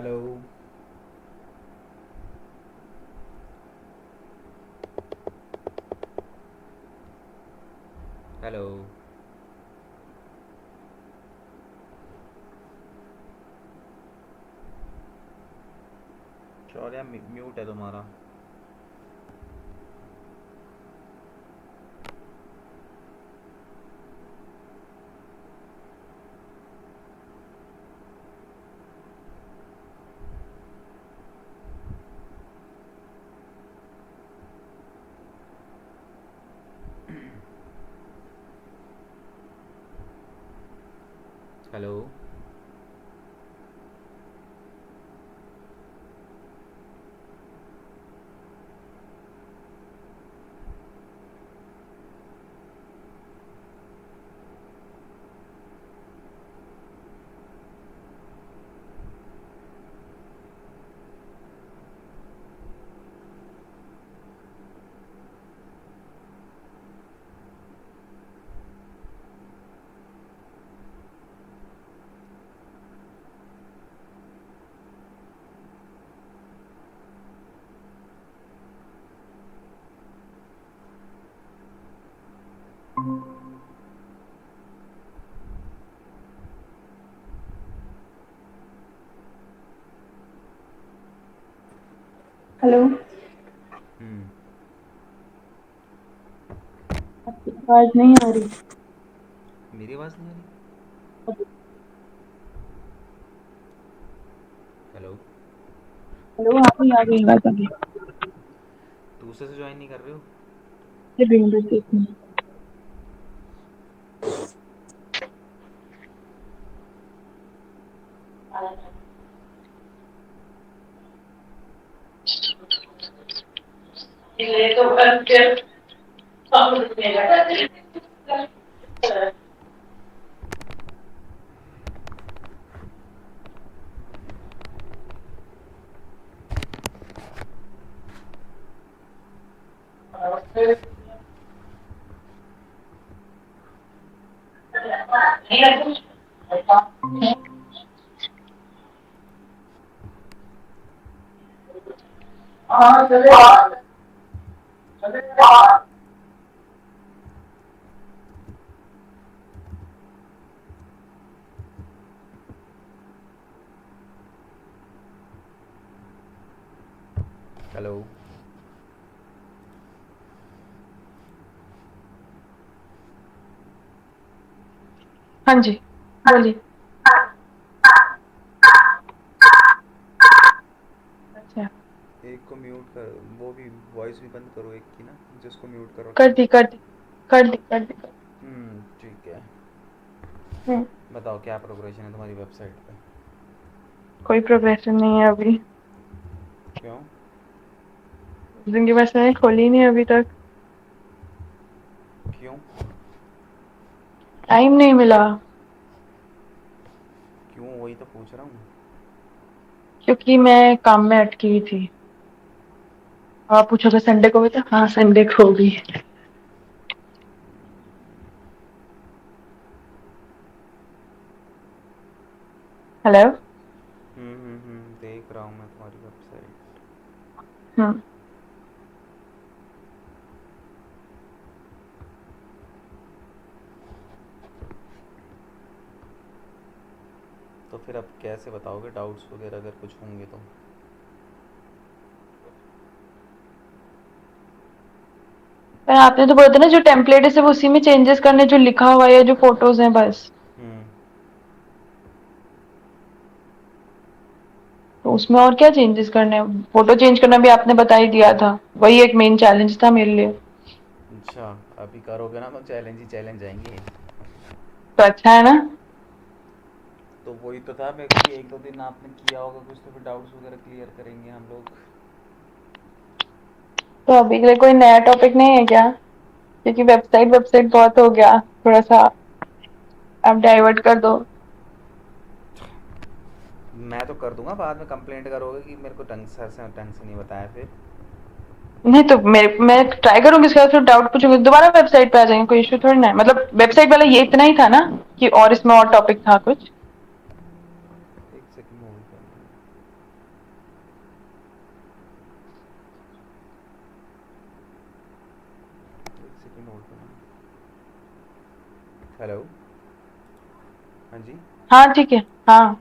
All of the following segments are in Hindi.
हेलो। हेलो। शौर्या म्यूट है तुम्हारा। हेलो। हेलो। हम्म। आपकी आवाज नहीं आ रही। मेरी आवाज़ नहीं आ रही। हेलो। हेलो, अभी आ गई आवाज अभी। दूसरे से ज्वाइन नहीं कर रहे हो? बस एक मिनट। हाँ चलेगा। हेलो। हाँ जी, बोलिए। अच्छा। एक को म्यूट कर, वो भी वॉइस भी बंद करो एक की ना, जिसको म्यूट कर रखा कर है। दी कर दी कर दी कर दी। ठीक है। हम्म। बताओ क्या प्रोग्रेशन है तुम्हारी वेबसाइट पे? कोई प्रोग्रेशन नहीं है अभी। क्यों? उस दिन की बस मैंने खोली नहीं अभी तक। क्यों? टाइम नहीं मिला। क्यों, वही तो पूछ रहा हूँ। क्योंकि मैं काम में अटकी हुई थी। आप पूछोगे संडे को भी, तो हाँ संडे को भी। हेलो। देख रहा हूँ मैं तुम्हारी वेबसाइट। हम्म। तो फिर अब कैसे बताओगे डाउट्स वगैरह अगर कुछ होंगे तो? पर आपने तो बोला था ना, जो टेम्पलेट है सिर्फ उसी में चेंजेस करने, जो लिखा हुआ है या जो फोटोज हैं बस। हम्म। तो उसमें और क्या चेंजेस करने हैं? फोटो चेंज करना भी आपने बता ही दिया था। वही एक मेन चैलेंज था मेरे लिए। अच्छा। अभी करोगे ना तो चैलेंज ही चैलेंज आएंगे। तो अच्छा है ना। तो वही तो था मैं कि एक दो दिन आपने किया होगा कुछ तो फिर डाउट्स वगैरह क्लियर करेंगे हम लोग। तो अभी के लिए कोई नया टॉपिक नहीं है क्या? क्योंकि वेबसाइट वेबसाइट बहुत हो गया थोड़ा सा। आप डाइवर्ट कर दो। मैं तो कर दूंगा, बाद में कंप्लेंट करोगे कि मेरे को ढंग से नहीं बताया फिर। नहीं तो मैं ट्राई करूंगी, इसके बाद फिर डाउट पूछूंगी, दोबारा वेबसाइट पे आ जाएंगे, कोई इशू थोड़ी ना है। मतलब वेबसाइट वाला ये इतना ही था ना, कि और इसमें और टॉपिक था कुछ। एक सेकंड होल्ड करना। हेलो। हाँ जी। हाँ ठीक है। हाँ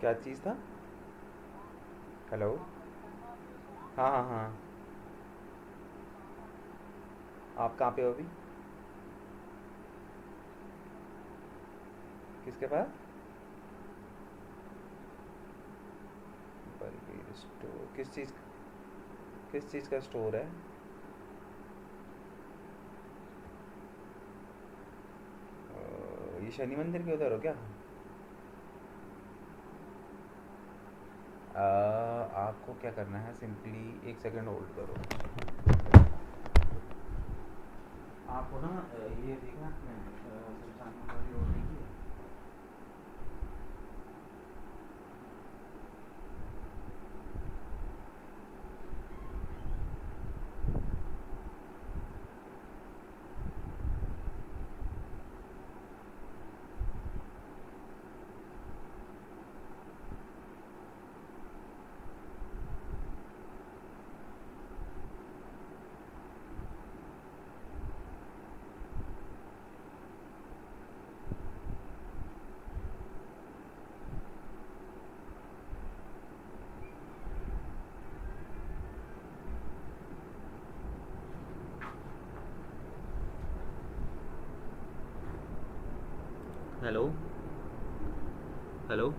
क्या चीज़ था? हेलो। हाँ हाँ हाँ। आप कहाँ पे हो अभी? किसके पास? बलबीर स्टोर किस चीज़ का स्टोर है? ये शनि मंदिर के उधर हो क्या? आपको क्या करना है, सिंपली एक सेकंड होल्ड करो। आपको ना ये देखना आपने शमशान वाली रोड देखी है? हेलो। हेलो।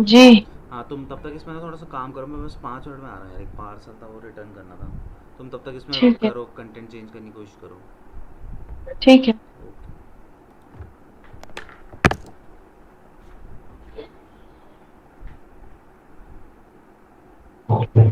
जी। हाँ, तुम तब तक इसमें ना थोड़ा सा काम करो, मैं बस 5 मिनट में आ रहा हूँ यार, एक पार्सल था वो रिटर्न करना था। तुम तब तक इसमें ठीक है। करो, कंटेंट चेंज करने की कोशिश करो। ठीक है। ओके।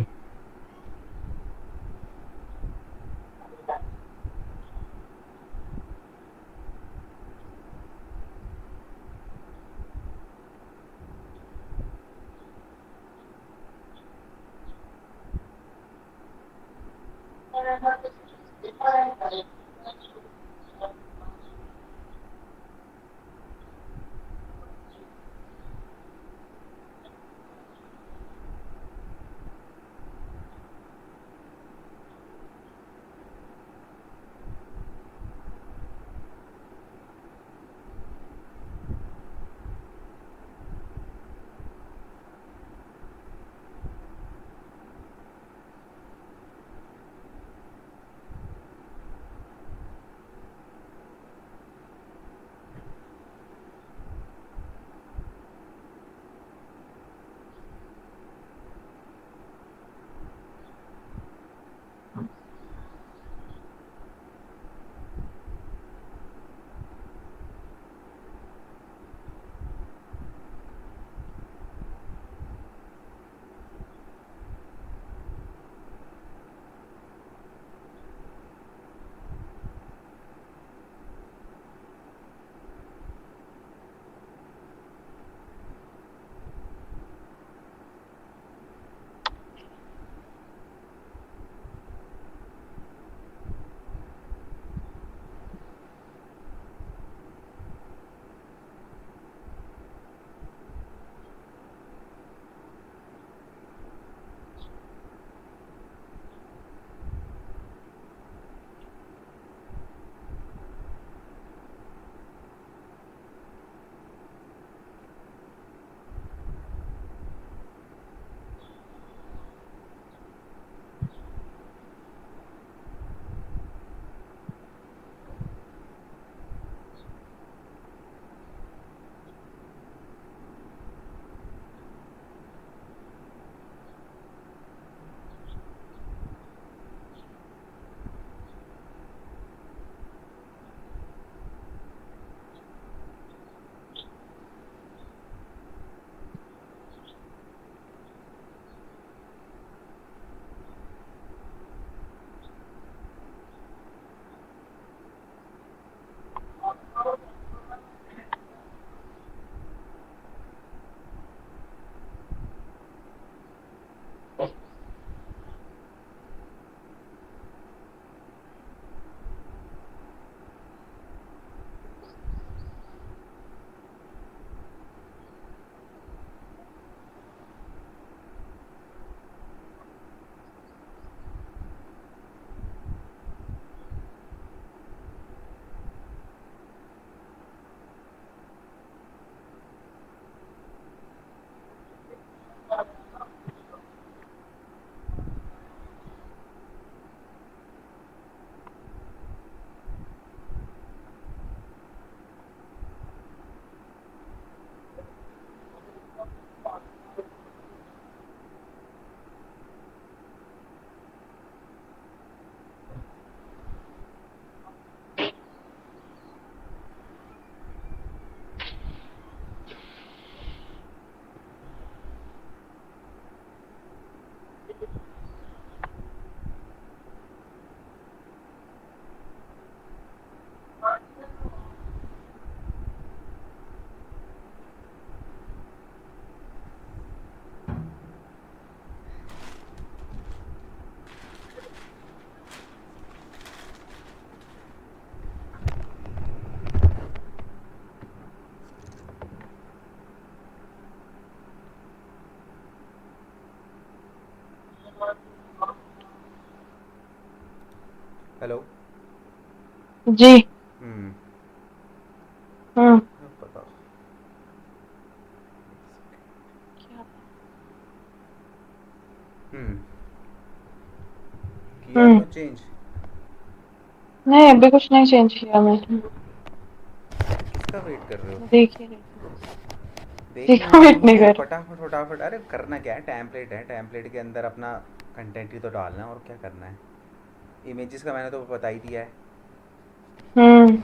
जी। हम्म। हम्म। अब बताओ। क्या था? हम्म। किया हम्म। कुछ चेंज? नहीं, अभी कुछ नहीं चेंज किया मैंने। किसका वेट कर रहे हो? मैं देख ही रही थी बस। किसी देखना का है वेट नहीं नहीं यार, कर रही। फटाफट फटाफट। अरे करना क्या है, टैंपलेट है, टैंपलेट के अंदर अपना कंटेंट ही तो डालना है, और क्या करना है। इमेजेस का मैंने तो बता ही दिया है। हम्म।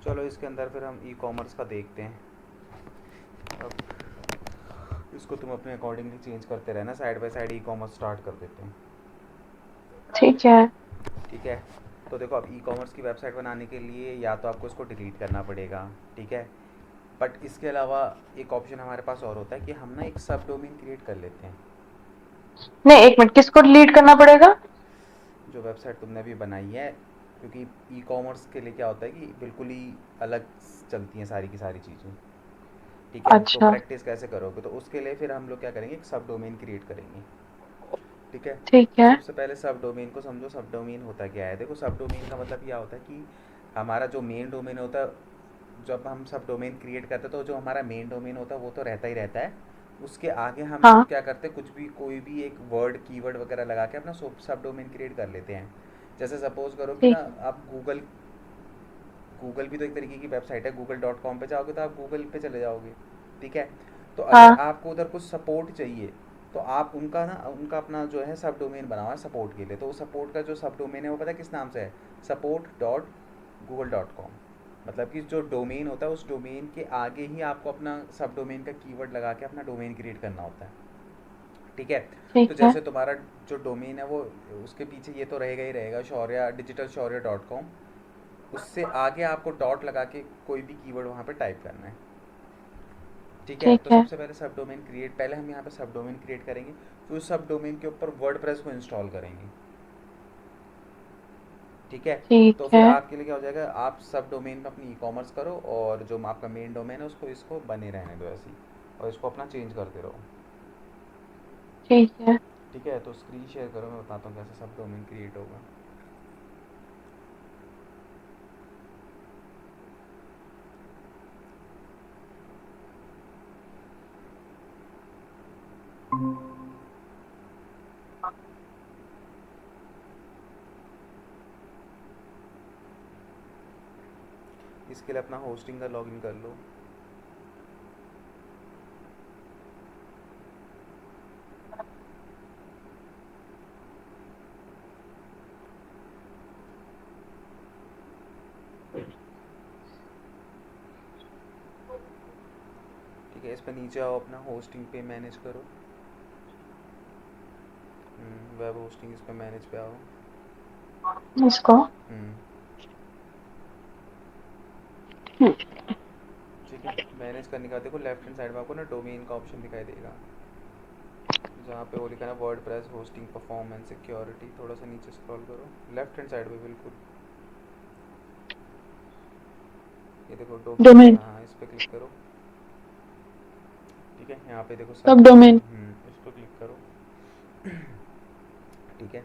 चलो इसके अंदर फिर हम ई कॉमर्स का देखते हैं। अब इसको तुम अपने अकॉर्डिंगली चेंज करते रहना, side by side e commerce start कर देते हैं। ठीक है। ठीक है। तो देखो, अब ई कॉमर्स की वेबसाइट बनाने के लिए या तो आपको इसको डिलीट करना पड़ेगा। ठीक है। बट इसके अलावा एक ऑप्शन हमारे पास और होता है कि हम ना एक सब डोमेन क्रिएट कर लेते हैं। नहीं, एक मिनट, किसको डिलीट करना पड़ेगा? जो वेबसाइट तुमने अभी बनाई है, क्योंकि ई कॉमर्स के लिए क्या होता है कि बिल्कुल ही अलग चलती हैं सारी की सारी चीज़ें। ठीक है। तो अच्छा। प्रैक्टिस कैसे करोगे, तो उसके लिए फिर हम लोग क्या करेंगे, एक सब डोमेन क्रिएट करेंगे। ठीक है। ठीक तो है। सबसे पहले सब डोमेन को समझो। सब डोमेन होता क्या है? देखो, सब डोमेन का मतलब क्या होता है कि हमारा जो मेन डोमेन होता है, जब हम सब डोमेन क्रिएट करते हैं तो जो हमारा मेन डोमेन होता है वो तो रहता ही रहता है। उसके आगे हम हाँ। क्या करते हैं, कुछ भी कोई भी एक वर्ड कीवर्ड वगैरह लगा के अपना सब डोमेन क्रिएट कर लेते हैं। जैसे सपोज करो कि ना, ठीक है। आप गूगल गूगल भी तो एक तरीके की वेबसाइट है। google.com पे जाओगे तो आप गूगल पे चले जाओगे। ठीक है। तो अगर हाँ। आपको उधर कुछ सपोर्ट चाहिए, तो आप उनका अपना जो है सब डोमेन बना हुआ है सपोर्ट के लिए। तो उस सपोर्ट का जो सब डोमेन है वो पता है किस नाम से है? support.google.com। मतलब कि जो डोमेन होता है उस डोमेन के आगे ही आपको अपना सब डोमेन का कीवर्ड लगा के अपना डोमेन क्रिएट करना होता है। ठीक है। तो ठीक है। जैसे तुम्हारा जो डोमेन है वो, उसके पीछे ये तो रहेगा ही रहेगा, शौर्य डिजिटल शौर्य.com। उससे आगे आपको डॉट लगा के कोई भी कीवर्ड वहाँ पे टाइप करना है। ठीक है। ठीक तो है। सबसे पहले सब डोमेन क्रिएट, पहले हम यहाँ पे सब डोमेन क्रिएट करेंगे। फिर उस सब डोमेन के ऊपर वर्डप्रेस को इंस्टॉल करेंगे। ठीक है। ठीक तो फिर है। आपके लिए क्या हो जाएगा, आप सब डोमेन में अपनी ई कॉमर्स करो, और जो आपका मेन डोमेन है उसको इसको बने रहने दो ऐसे ही, और इसको अपना चेंज करते रहो। ठीक है। ठीक है। तो स्क्रीन शेयर करो, मैं बताता हूँ कैसे सब डोमेन क्रिएट होगा। इसके लिए अपना होस्टिंग का लॉगिन कर लो। ठीक है। इस पर नीचे आओ, अपना होस्टिंग पे मैनेज करो। वेब होस्टिंग, इस पर मैनेज पे आओ। इसको। हम्म। हम्म। ठीक है। मैनेज करने के बाद देखो लेफ्ट हैंड साइड में आपको ना डोमेन का ऑप्शन दिखाई देगा, जहाँ पे वो लिखा है ना word press hosting performance security. थोड़ा सा नीचे स्क्रॉल करो, लेफ्ट हैंड साइड पे बिल्कुल। ये देखो डोमेन डोमेन। लिखा है, हाँ इस पर क्लिक करो। ठीक है। यहाँ पे देखो सब सब डोमेन, डोमेन। इस पर क्लिक करो। ठीक है।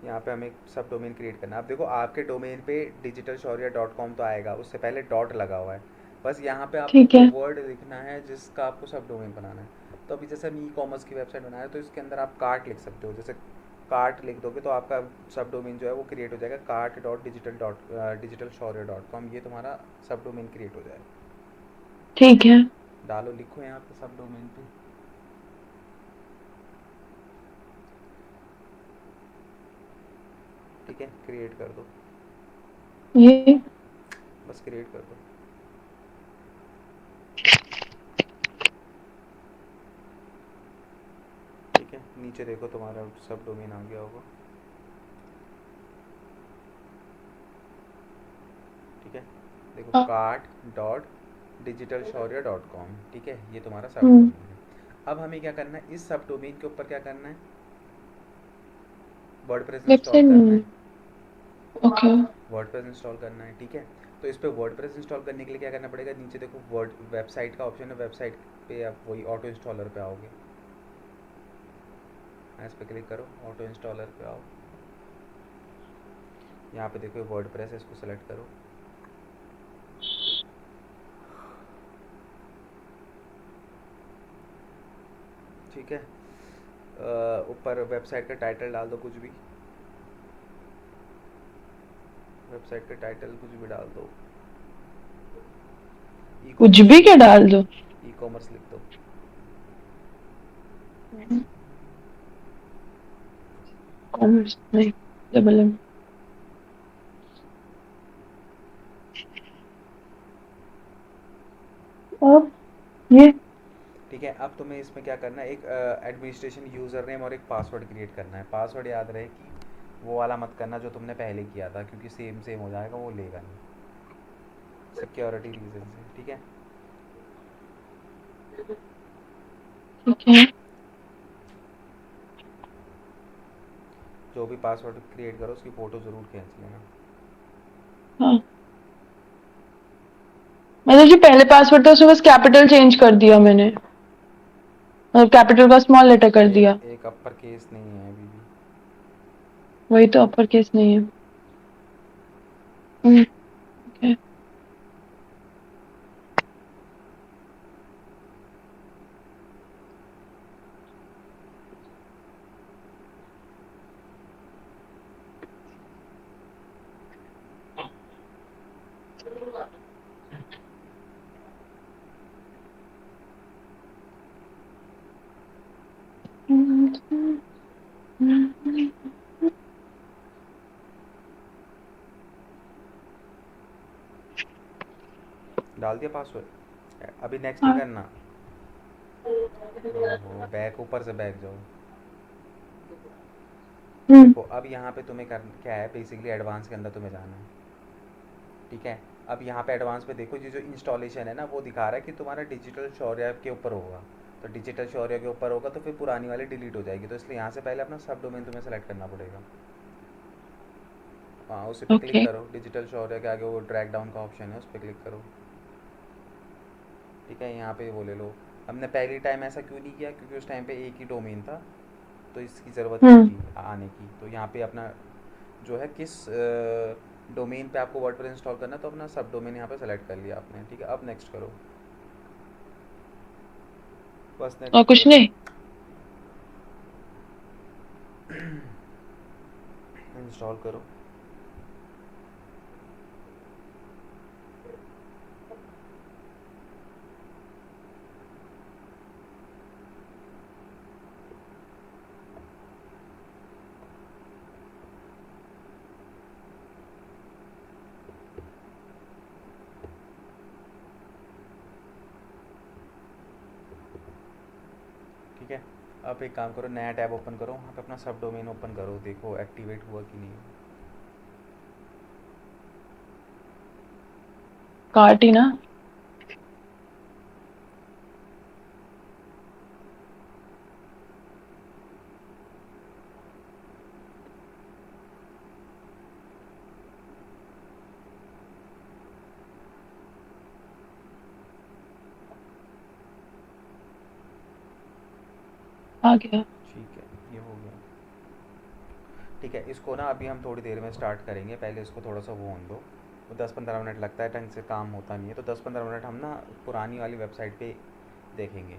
यहाँ पे हमें सब डोमेन क्रिएट करना है। अब देखो, आपके डोमेन पे digitalshaurya.com तो आएगा, उससे पहले डॉट लगा हुआ है। बस यहाँ पे आपको ठीक वो है। वर्ड लिखना है जिसका आपको सब डोमेन बनाना है। तो अभी जैसे हम ई कॉमर्स की वेबसाइट बना रहे हैं, तो इसके अंदर आप कार्ट लिख सकते हो। जैसे कार्ट लिख दोगे तो आपका सब डोमेन जो है वो क्रिएट हो जाएगा, cart.digital.digitalshaurya.com। ये तुम्हारा सब डोमेन क्रिएट हो जाएगा। ठीक है। डालो, लिखो यहाँ पे सब डोमेन पे। ठीक है। क्रिएट कर दो, ये। बस क्रिएट कर दो। ठीक है। नीचे देखो तुम्हारा सब डोमेन आ गया होगा। ठीक है। देखो, हाँ। cart.digitalshaurya.com। ठीक है। ये तुम्हारा सब हम्म। डोमेन है। अब हमें क्या करना है, इस सब डोमेन के ऊपर क्या करना है, वर्डप्रेस इंस्टॉल वेबसाइट करना नहीं। है। ओके। वर्डप्रेस इंस्टॉल करना है। ठीक है। तो इस पर वर्डप्रेस इंस्टॉल करने के लिए क्या करना पड़ेगा, नीचे देखो वर्ड वेबसाइट का ऑप्शन है, वेबसाइट पे आप वही ऑटो इंस्टॉलर पे आओगे। इस पर क्लिक करो, ऑटो इंस्टॉलर पे आओ, यहाँ पे देखो वर्डप्रेस है, इसको सेलेक्ट करो। ठीक है, ऊपर वेबसाइट का टाइटल डाल दो कुछ भी, वेबसाइट का टाइटल कुछ भी डाल दो, ई कुछ कॉमर्स भी लिख क्या दो, डाल दो? ई कॉमर्स लिख दो। कॉमर्स नहीं, डबल एम। अब ये ठीक है, अब तुम्हें इसमें क्या करना है, एक एडमिनिस्ट्रेशन यूज़र नेम और एक पासवर्ड क्रिएट करना है। पासवर्ड याद रहे कि वो वाला मत करना जो तुमने पहले किया था, क्योंकि सेम सेम हो जाएगा, वो लेगा नहीं, सिक्योरिटी रीजन से। ठीक है, ठीक है। जो भी पासवर्ड क्रिएट करो उसकी फ़ोटो ज़रूर खींच लेना। हाँ, मतलब जो पहले पासवर्ड था उसमें बस कैपिटल चेंज कर दिया मैंने, और कैपिटल का स्मॉल लेटर कर दिया। एक अपर केस नहीं है अभी भी। वही तो, अपर केस नहीं है। ओके। डाल दिया पासवर्ड, अभी नेक्स्ट नहीं हाँ। करना। ओहो, बैक, ऊपर से बैक जाओ। हम्म। देखो अब यहाँ पे तुम्हें कर क्या है, बेसिकली एडवांस के अंदर तुम्हें जाना है। ठीक है, अब यहाँ पे एडवांस पे देखो, ये जो इंस्टॉलेशन है ना, वो दिखा रहा है कि तुम्हारा डिजिटल शौर्य के ऊपर होगा। तो डिजिटल शौर्य के ऊपर होगा तो फिर पुरानी वाली डिलीट हो जाएगी, तो इसलिए यहाँ से पहले अपना सब डोमेन तुम्हें सेलेक्ट करना पड़ेगा। हाँ, उसी पे क्लिक ओके। करो, डिजिटल शौर्य के आगे वो ड्रैग डाउन का ऑप्शन है, उस पर क्लिक करो। ठीक है, यहाँ पे वो ले लो। हमने पहली टाइम ऐसा क्यों नहीं किया, क्योंकि उस टाइम पे एक ही डोमेन था, तो इसकी ज़रूरत नहीं हम्म। थी आने की। तो यहाँ पे अपना जो है किस डोमेन पे आपको वर्डप्रेस इंस्टॉल करना है, तो अपना सब डोमेन यहाँ पे सेलेक्ट कर लिया आपने। ठीक है, अब नेक्स्ट करो, बस और नेक्स्ट कुछ कर दो। नहीं? इंस्टॉल करो। ठीक है, अब एक काम करो, नया टैब ओपन करो, वहाँ पे अपना सब डोमेन ओपन करो, देखो एक्टिवेट हुआ कि नहीं। काट ही ना। आ गया। ठीक है, ये हो गया। ठीक है, इसको ना अभी हम थोड़ी देर में स्टार्ट करेंगे, पहले इसको थोड़ा सा वो होने दो। वो 10-15 मिनट लगता है, ढंग से काम होता नहीं है, तो 10-15 मिनट हम ना पुरानी वाली वेबसाइट पे देखेंगे।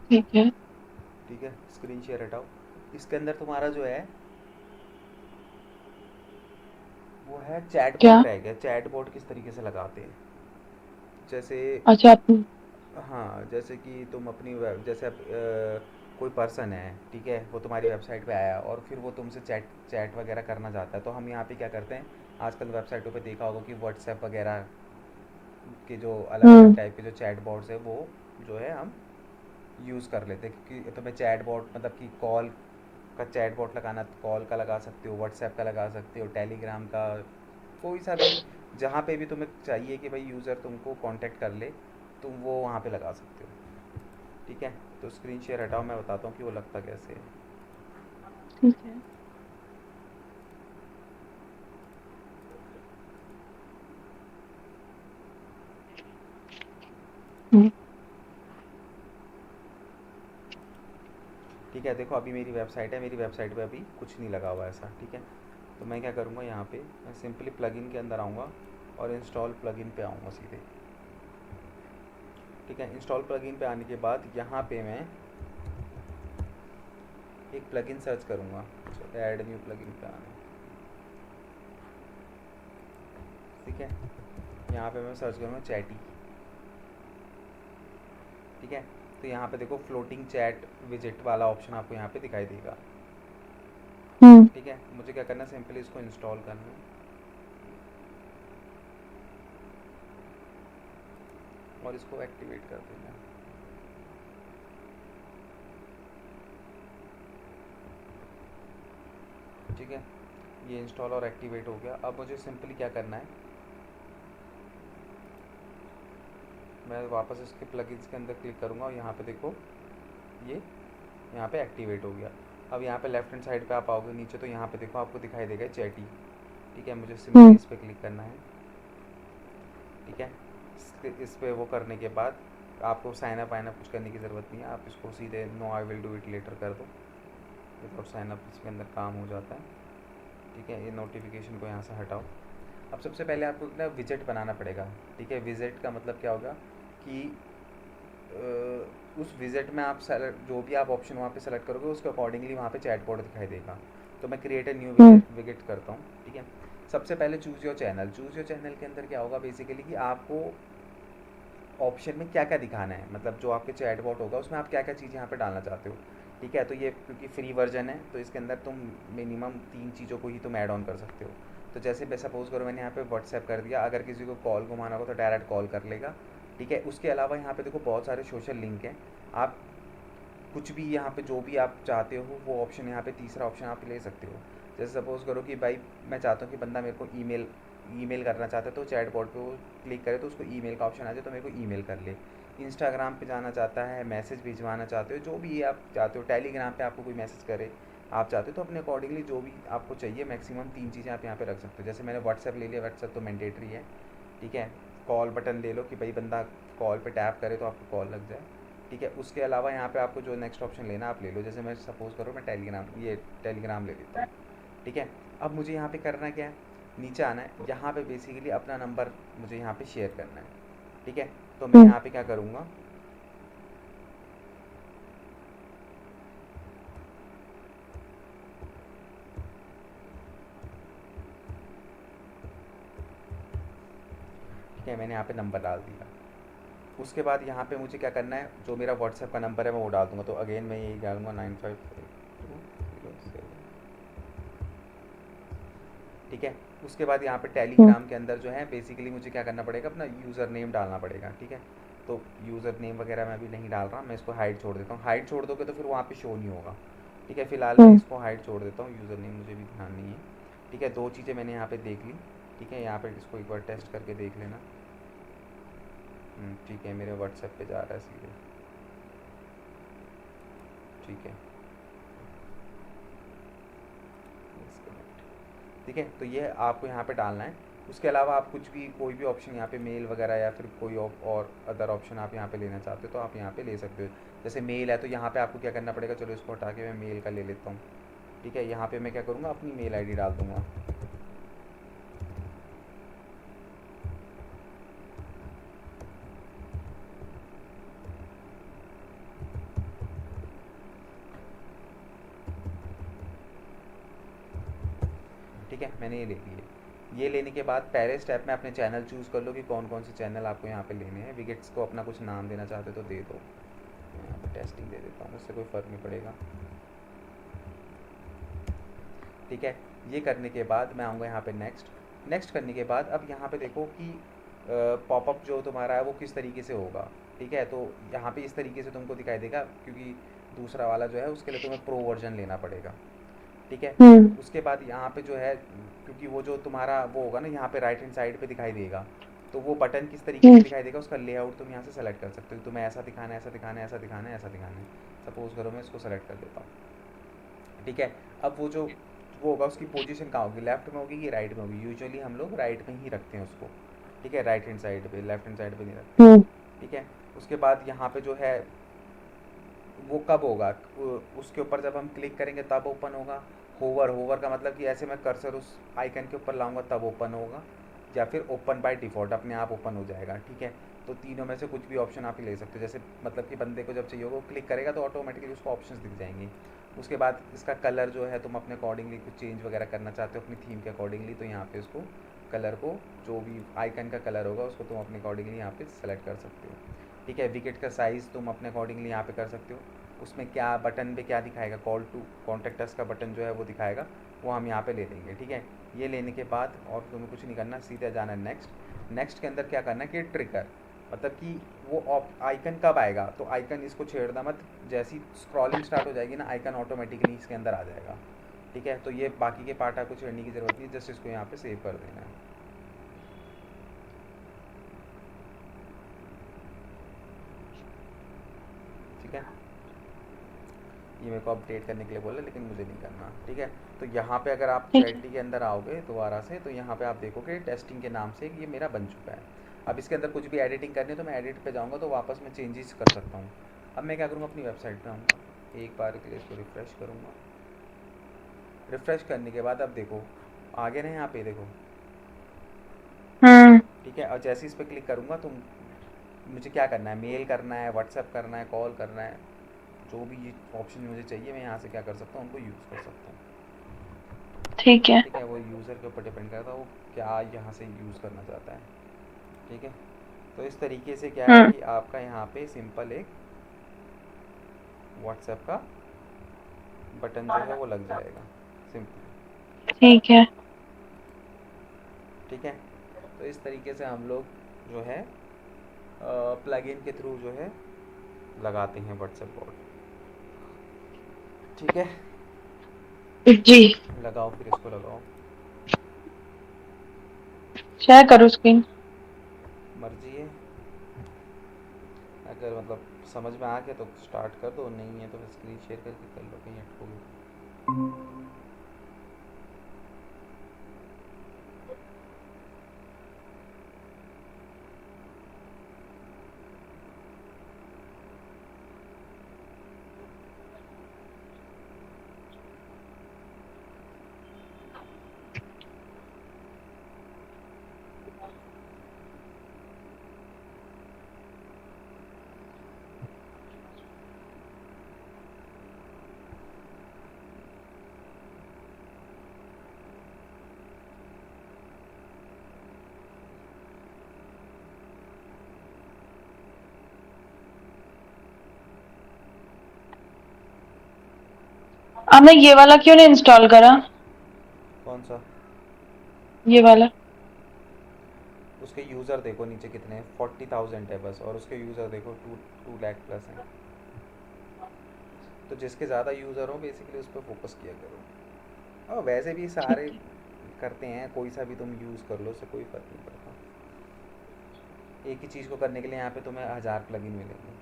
ठीक है। ठीक है, स्क्रीन शेयर हटाओ। इसके अंदर तुम्हारा जो है वो है क्या? चैटबॉट रह गया। चैटबॉट किस तरीके से लगाते हैं, जैसे अच्छा, आप। हाँ, जैसे कि तुम अपनी जैसे अब कोई पर्सन है, ठीक है, वो तुम्हारी वेबसाइट पे आया और फिर वो तुमसे चैट चैट वगैरह करना चाहता है, तो हम यहाँ पे क्या करते हैं, आजकल वेबसाइटों पे देखा होगा कि व्हाट्सएप वगैरह के जो अलग अलग हम्म। टाइप के जो चैट बॉट्स है, वो जो है हम यूज़ कर लेते हैं। क्योंकि तुम्हें चैट बॉट मतलब कि कॉल का चैट बॉट लगाना, तो कॉल का लगा सकते हो, व्हाट्सएप का लगा सकते हो, टेलीग्राम का, कोई सा भी, जहाँ पे भी तुम्हें चाहिए कि भाई यूज़र तुमको कांटेक्ट कर ले, तुम वो वहाँ पे लगा सकते हो। ठीक है, तो स्क्रीन शेयर हटाओ, मैं बताता हूँ कि वो लगता कैसे है। ठीक है। हम्म। ठीक ठीक है, देखो अभी मेरी वेबसाइट है, मेरी वेबसाइट पे अभी कुछ नहीं लगा हुआ ऐसा। ठीक है, तो मैं क्या करूँगा, यहाँ पे मैं सिंपली प्लगइन के अंदर आऊँगा और इंस्टॉल प्लगइन पे आऊँगा सीधे। ठीक है, इंस्टॉल प्लगइन पे आने के बाद यहाँ पे मैं एक प्लगइन सर्च करूँगा। ऐड न्यू प्लगइन पे आना। ठीक है, यहाँ पे मैं सर्च करूँगा चैटी। ठीक है, तो यहाँ पे देखो फ्लोटिंग चैट विजिट वाला ऑप्शन आपको यहाँ पे दिखाई देगा। हम्म। ठीक है, मुझे क्या करना है, सिंपली इसको इंस्टॉल करना है और इसको एक्टिवेट कर देना है। ठीक है, ये इंस्टॉल और एक्टिवेट हो गया। अब मुझे सिंपली क्या करना है, मैं वापस इसके प्लगइन्स के अंदर क्लिक करूँगा और यहाँ पे देखो ये यहाँ पे एक्टिवेट हो गया। अब यहाँ पे लेफ्ट हैंड साइड पे आप आओगे नीचे, तो यहाँ पे देखो आपको दिखाई देगा चैटी। ठीक है, मुझे सिंपली हम्म। इस पर क्लिक करना है। ठीक है, इस पर वो करने के बाद आपको साइन अप वाइन अप कुछ करने की ज़रूरत नहीं है, आप इसको सीधे no I will do it later कर दो। विदाउट साइन अप इसके अंदर काम हो जाता है। ठीक है, ये नोटिफिकेशन को यहाँ से हटाओ। अब सबसे पहले आपको ना विजेट बनाना पड़ेगा। ठीक है, विजेट का मतलब क्या होगा कि उस विजेट में आप सेलेक्ट जो भी आप ऑप्शन वहाँ पे सेलेक्ट करोगे उसके अकॉर्डिंगली वहाँ पे चैटबॉट दिखाई देगा। तो मैं क्रिएट ए न्यू हम्म। विजेट करता हूँ। ठीक है, सबसे पहले choose your channel. Choose your channel के अंदर क्या होगा बेसिकली कि आपको ऑप्शन में क्या क्या दिखाना है, मतलब जो आपके चैटबॉट होगा उसमें आप क्या क्या चीज़ यहाँ पे डालना चाहते हो। ठीक है, तो ये क्योंकि फ्री वर्जन है तो इसके अंदर तुम मिनिमम 3 चीज़ों को ही तुम ऐड ऑन कर सकते हो। तो जैसे मैं सपोज़ करो मैंने यहाँ पे व्हाट्सएप कर दिया, अगर किसी को कॉल घुमाना होगा तो डायरेक्ट कॉल कर लेगा। ठीक है, उसके अलावा यहाँ पे देखो बहुत सारे सोशल लिंक हैं। आप कुछ भी यहाँ पे जो भी आप चाहते हो वो ऑप्शन यहाँ पे तीसरा ऑप्शन आप ले सकते हो। जैसे सपोज़ करो कि भाई मैं चाहता हूँ कि बंदा मेरे को ईमेल करना चाहता है, तो चैटबॉट पे वो क्लिक करे तो उसको ईमेल का ऑप्शन आ जाए तो मेरे को ईमेल कर ले। इंस्टाग्राम पे जाना चाहता है, मैसेज भिजवाना चाहते हो, जो भी आप चाहते हो, टेलीग्राम पे आपको कोई मैसेज करे आप चाहते हो, तो अपने अकॉर्डिंगली जो भी आपको चाहिए मैक्सिमम 3 चीज़ें आप यहाँ पे रख सकते हो। जैसे मैंने व्हाट्सएप ले लिया, व्हाट्सएप तो मैंडेटरी है। ठीक है, कॉल बटन ले लो कि भाई बंदा कॉल पे टैप करे तो आपको कॉल लग जाए। ठीक है, उसके अलावा यहाँ पे आपको जो नेक्स्ट ऑप्शन लेना आप ले लो। जैसे मैं सपोज़ करो मैं टेलीग्राम ले लेता हूँ। ठीक है, अब मुझे यहाँ पे करना क्या है, नीचे आना है, यहाँ पे बेसिकली अपना नंबर मुझे यहाँ पे शेयर करना है। ठीक है, तो मैं हम्म। यहाँ पे क्या करूँगा, ठीक है मैंने यहाँ पे नंबर डाल दिया। उसके बाद यहाँ पे मुझे क्या करना है, जो मेरा व्हाट्सएप का नंबर है मैं वो डाल दूँगा। तो अगेन मैं यही डालूँगा 955207। ठीक है, उसके बाद यहाँ पे हम्म। टेलीग्राम के अंदर जो है बेसिकली मुझे क्या करना पड़ेगा, अपना यूज़र नेम डालना पड़ेगा। ठीक है, तो यूज़र नेम वगैरह मैं अभी नहीं डाल रहा, मैं इसको हाइड छोड़ देता हूँ। हाइड छोड़ दोगे तो फिर वहाँ पे शो नहीं होगा। ठीक है, फिलहाल मैं हम्म। इसको हाइड छोड़ देता हूँ, यूज़र नेम मुझे भी ध्यान नहीं है। ठीक है, 2 चीज़ें मैंने यहाँ पे देख ली। ठीक है, यहाँ पे इसको एक बार टेस्ट करके देख लेना। ठीक है, मेरे व्हाट्सएप पे जा रहा है सीधे। ठीक है, ठीक है, तो ये आपको यहाँ पे डालना है। उसके अलावा आप कुछ भी कोई भी ऑप्शन यहाँ पे मेल वगैरह या फिर कोई और अदर ऑप्शन आप यहाँ पे लेना चाहते हो तो आप यहाँ पे ले सकते हो। जैसे मेल है तो यहाँ पे आपको क्या करना पड़ेगा, चलो इसको हटा के मैं मेल का ले लेता हूँ। ठीक है, यहाँ पे मैं क्या करूँगा, अपनी मेल आईडी डाल दूँगा। ठीक है, मैंने ये ले लिए। ये लेने के बाद पहले स्टेप में अपने चैनल चूज़ कर लो कि कौन कौन से चैनल आपको यहाँ पे लेने हैं। विकेट्स को अपना कुछ नाम देना चाहते हो तो दे दो, मैं यहाँ पे टेस्टिंग दे देता हूँ, उससे कोई फ़र्क नहीं पड़ेगा। ठीक है, ये करने के बाद मैं आऊँगा यहाँ पे नेक्स्ट। नेक्स्ट करने के बाद अब यहाँ पे देखो कि पॉपअप जो तुम्हारा है वो किस तरीके से होगा। ठीक है, तो यहाँ पे इस तरीके से तुमको दिखाई देगा, क्योंकि दूसरा वाला जो है उसके लिए तुम्हें प्रो वर्जन लेना पड़ेगा। ठीक है, हम्म। उसके बाद यहाँ पे जो है, क्योंकि वो जो तुम्हारा वो होगा ना यहाँ पे राइट हैंड साइड पे दिखाई देगा, तो वो बटन किस तरीके से हम्म। दिखाई देगा उसका लेआउट तुम यहाँ से सेलेक्ट कर सकते हो। तुम्हें ऐसा दिखाना है, ऐसा दिखाना है, ऐसा दिखाना है, ऐसा दिखाना है। सपोज़ करो मैं इसको सेलेक्ट कर देता हूँ। ठीक है, अब वो होगा उसकी पोजीशन कहाँ होगी, लेफ्ट में होगी कि राइट में होगी। यूजुअली हम लोग राइट में ही रखते हैं उसको। ठीक है, राइट हैंड साइड पे, लेफ्ट हैंड साइड पे नहीं रखते। हम्म। ठीक है, उसके बाद यहाँ पे जो है वो कब होगा, उसके ऊपर जब हम क्लिक करेंगे तब ओपन होगा। होवर, होवर का मतलब कि ऐसे मैं कर्सर उस आइकन के ऊपर लाऊंगा तब ओपन होगा, या फिर ओपन बाय डिफ़ॉल्ट अपने आप ओपन हो जाएगा। ठीक है, तो तीनों में से कुछ भी ऑप्शन आप ही ले सकते हो। जैसे मतलब कि बंदे को जब चाहिए होगा वो क्लिक करेगा तो ऑटोमेटिकली उसको ऑप्शंस दिख जाएंगे। उसके बाद इसका कलर जो है, तुम अपने अकॉर्डिंगली कुछ चेंज वगैरह करना चाहते हो अपनी थीम के अकॉर्डिंगली, तो यहाँ पे उसको कलर को, जो भी आइकन का कलर होगा उसको तुम अपने अकॉर्डिंगली यहाँ पे सेलेक्ट कर सकते हो। ठीक है, विकेट का साइज़ तुम अपने अकॉर्डिंगली यहाँ पे कर सकते हो। उसमें क्या बटन पे क्या दिखाएगा, कॉल टू कॉन्टेक्ट अस का बटन जो है वो दिखाएगा, वो हम यहाँ पे ले लेंगे। ठीक है, ये लेने के बाद और तुम्हें कुछ नहीं करना, सीधे जाना है नेक्स्ट। नेक्स्ट के अंदर क्या करना है कि ट्रिगर, मतलब कि वो आइकन कब आएगा, तो आइकन इसको छेड़ना मत, जैसी स्क्रॉलिंग स्टार्ट हो जाएगी ना आइकन ऑटोमेटिकली इसके अंदर आ जाएगा। ठीक है, तो ये बाकी के पार्ट आपको छेड़ने की ज़रूरत नहीं, जस्ट इसको यहाँ पे सेव कर देना है। ठीक है, ये मेरे को अपडेट करने के लिए बोला लेकिन मुझे नहीं करना। ठीक है, तो यहाँ पे अगर आप ठीक है। चैटी के अंदर आओगे दोबारा से, तो यहाँ पे आप देखोगे टेस्टिंग के नाम से ये मेरा बन चुका है। अब इसके अंदर कुछ भी एडिटिंग करनी है तो मैं एडिट पे जाऊँगा तो वापस मैं चेंजेस कर सकता हूँ। अब मैं क्या करूँगा, अपनी वेबसाइट पे आऊँगा, एक बार के लिए इसको रिफ़्रेश करूँगा। रिफ़्रेश करने के बाद अब देखो आगे ना, यहाँ पे देखो। हम्म। ठीक है, और जैसे इस पर क्लिक करूँगा तो मुझे क्या करना है, मेल करना है, व्हाट्सएप करना है, कॉल करना है, जो भी ये ऑप्शन मुझे चाहिए मैं यहाँ से क्या कर सकता हूँ, उनको यूज़ कर सकता हूँ। ठीक है। ठीक है, वो यूज़र के ऊपर डिपेंड करता है वो क्या यहाँ से यूज़ करना चाहता है। ठीक है, तो इस तरीके से क्या है हम्म। कि आपका यहाँ पे सिंपल एक व्हाट्सएप का बटन जो है वो लग जाएगा, सिंपल। ठीक है। ठीक है, तो इस तरीके से हम लोग जो है प्लगइन के थ्रू जो है लगाते हैं व्हाट्सएप बॉट। ठीक है, जी। लगाओ, फिर इसको लगाओ। शेयर करूँ स्क्रीन? मर्जी है, अगर मतलब समझ में आ गया तो स्टार्ट कर दो, नहीं है तो फिर स्क्रीन शेयर करके कर लो, कहीं अटकोगे। आपने ये वाला क्यों नहीं इंस्टॉल करा? कौन सा? ये वाला? उसके यूज़र देखो नीचे कितने हैं, 40,000 है बस, और उसके यूज़र देखो 2 लाख प्लस हैं। तो जिसके ज़्यादा यूज़र हो बेसिकली उस पर फोकस किया करो। और वैसे भी सारे ठीक है। करते हैं, कोई सा भी तुम यूज़ कर लो, उससे कोई फ़र्क नहीं पड़ता। एक ही चीज़ को करने के लिए यहाँ पे तुम्हें 1000 प्लगइन मिलेंगे।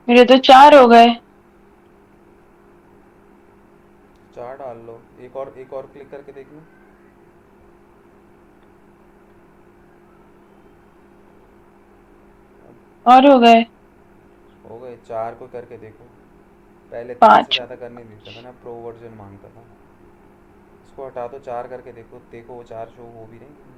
मेरे तो 4 हो गए। 4 डाल लो। एक और क्लिक करके देखना। और हो गए। हो गए 4 को करके देखो। पहले 3 से 5। ज़्यादा करने नहीं देता था ना, प्रो वर्जन मांगता था। इसको हटा दो, 4 करके देखो, देखो वो 4 शो हो भी नहीं।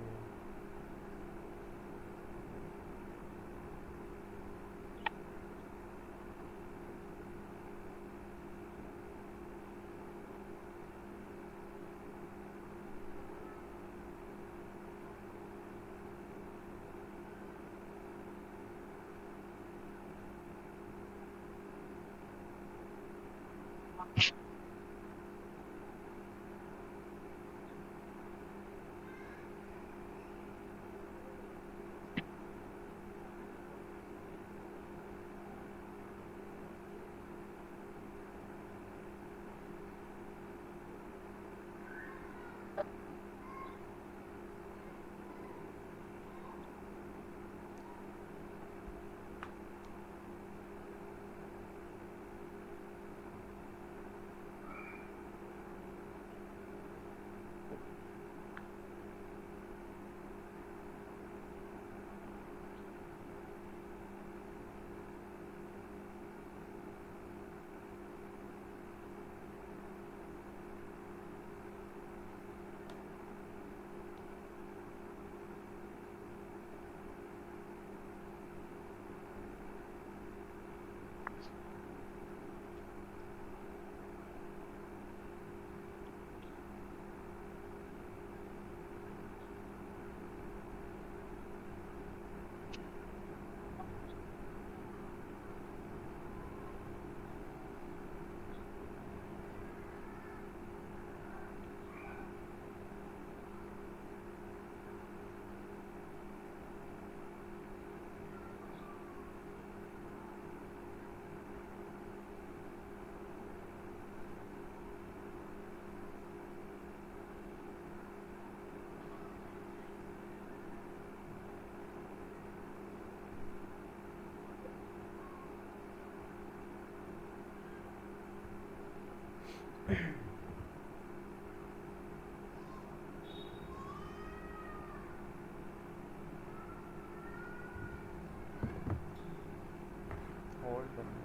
होल्ड करना।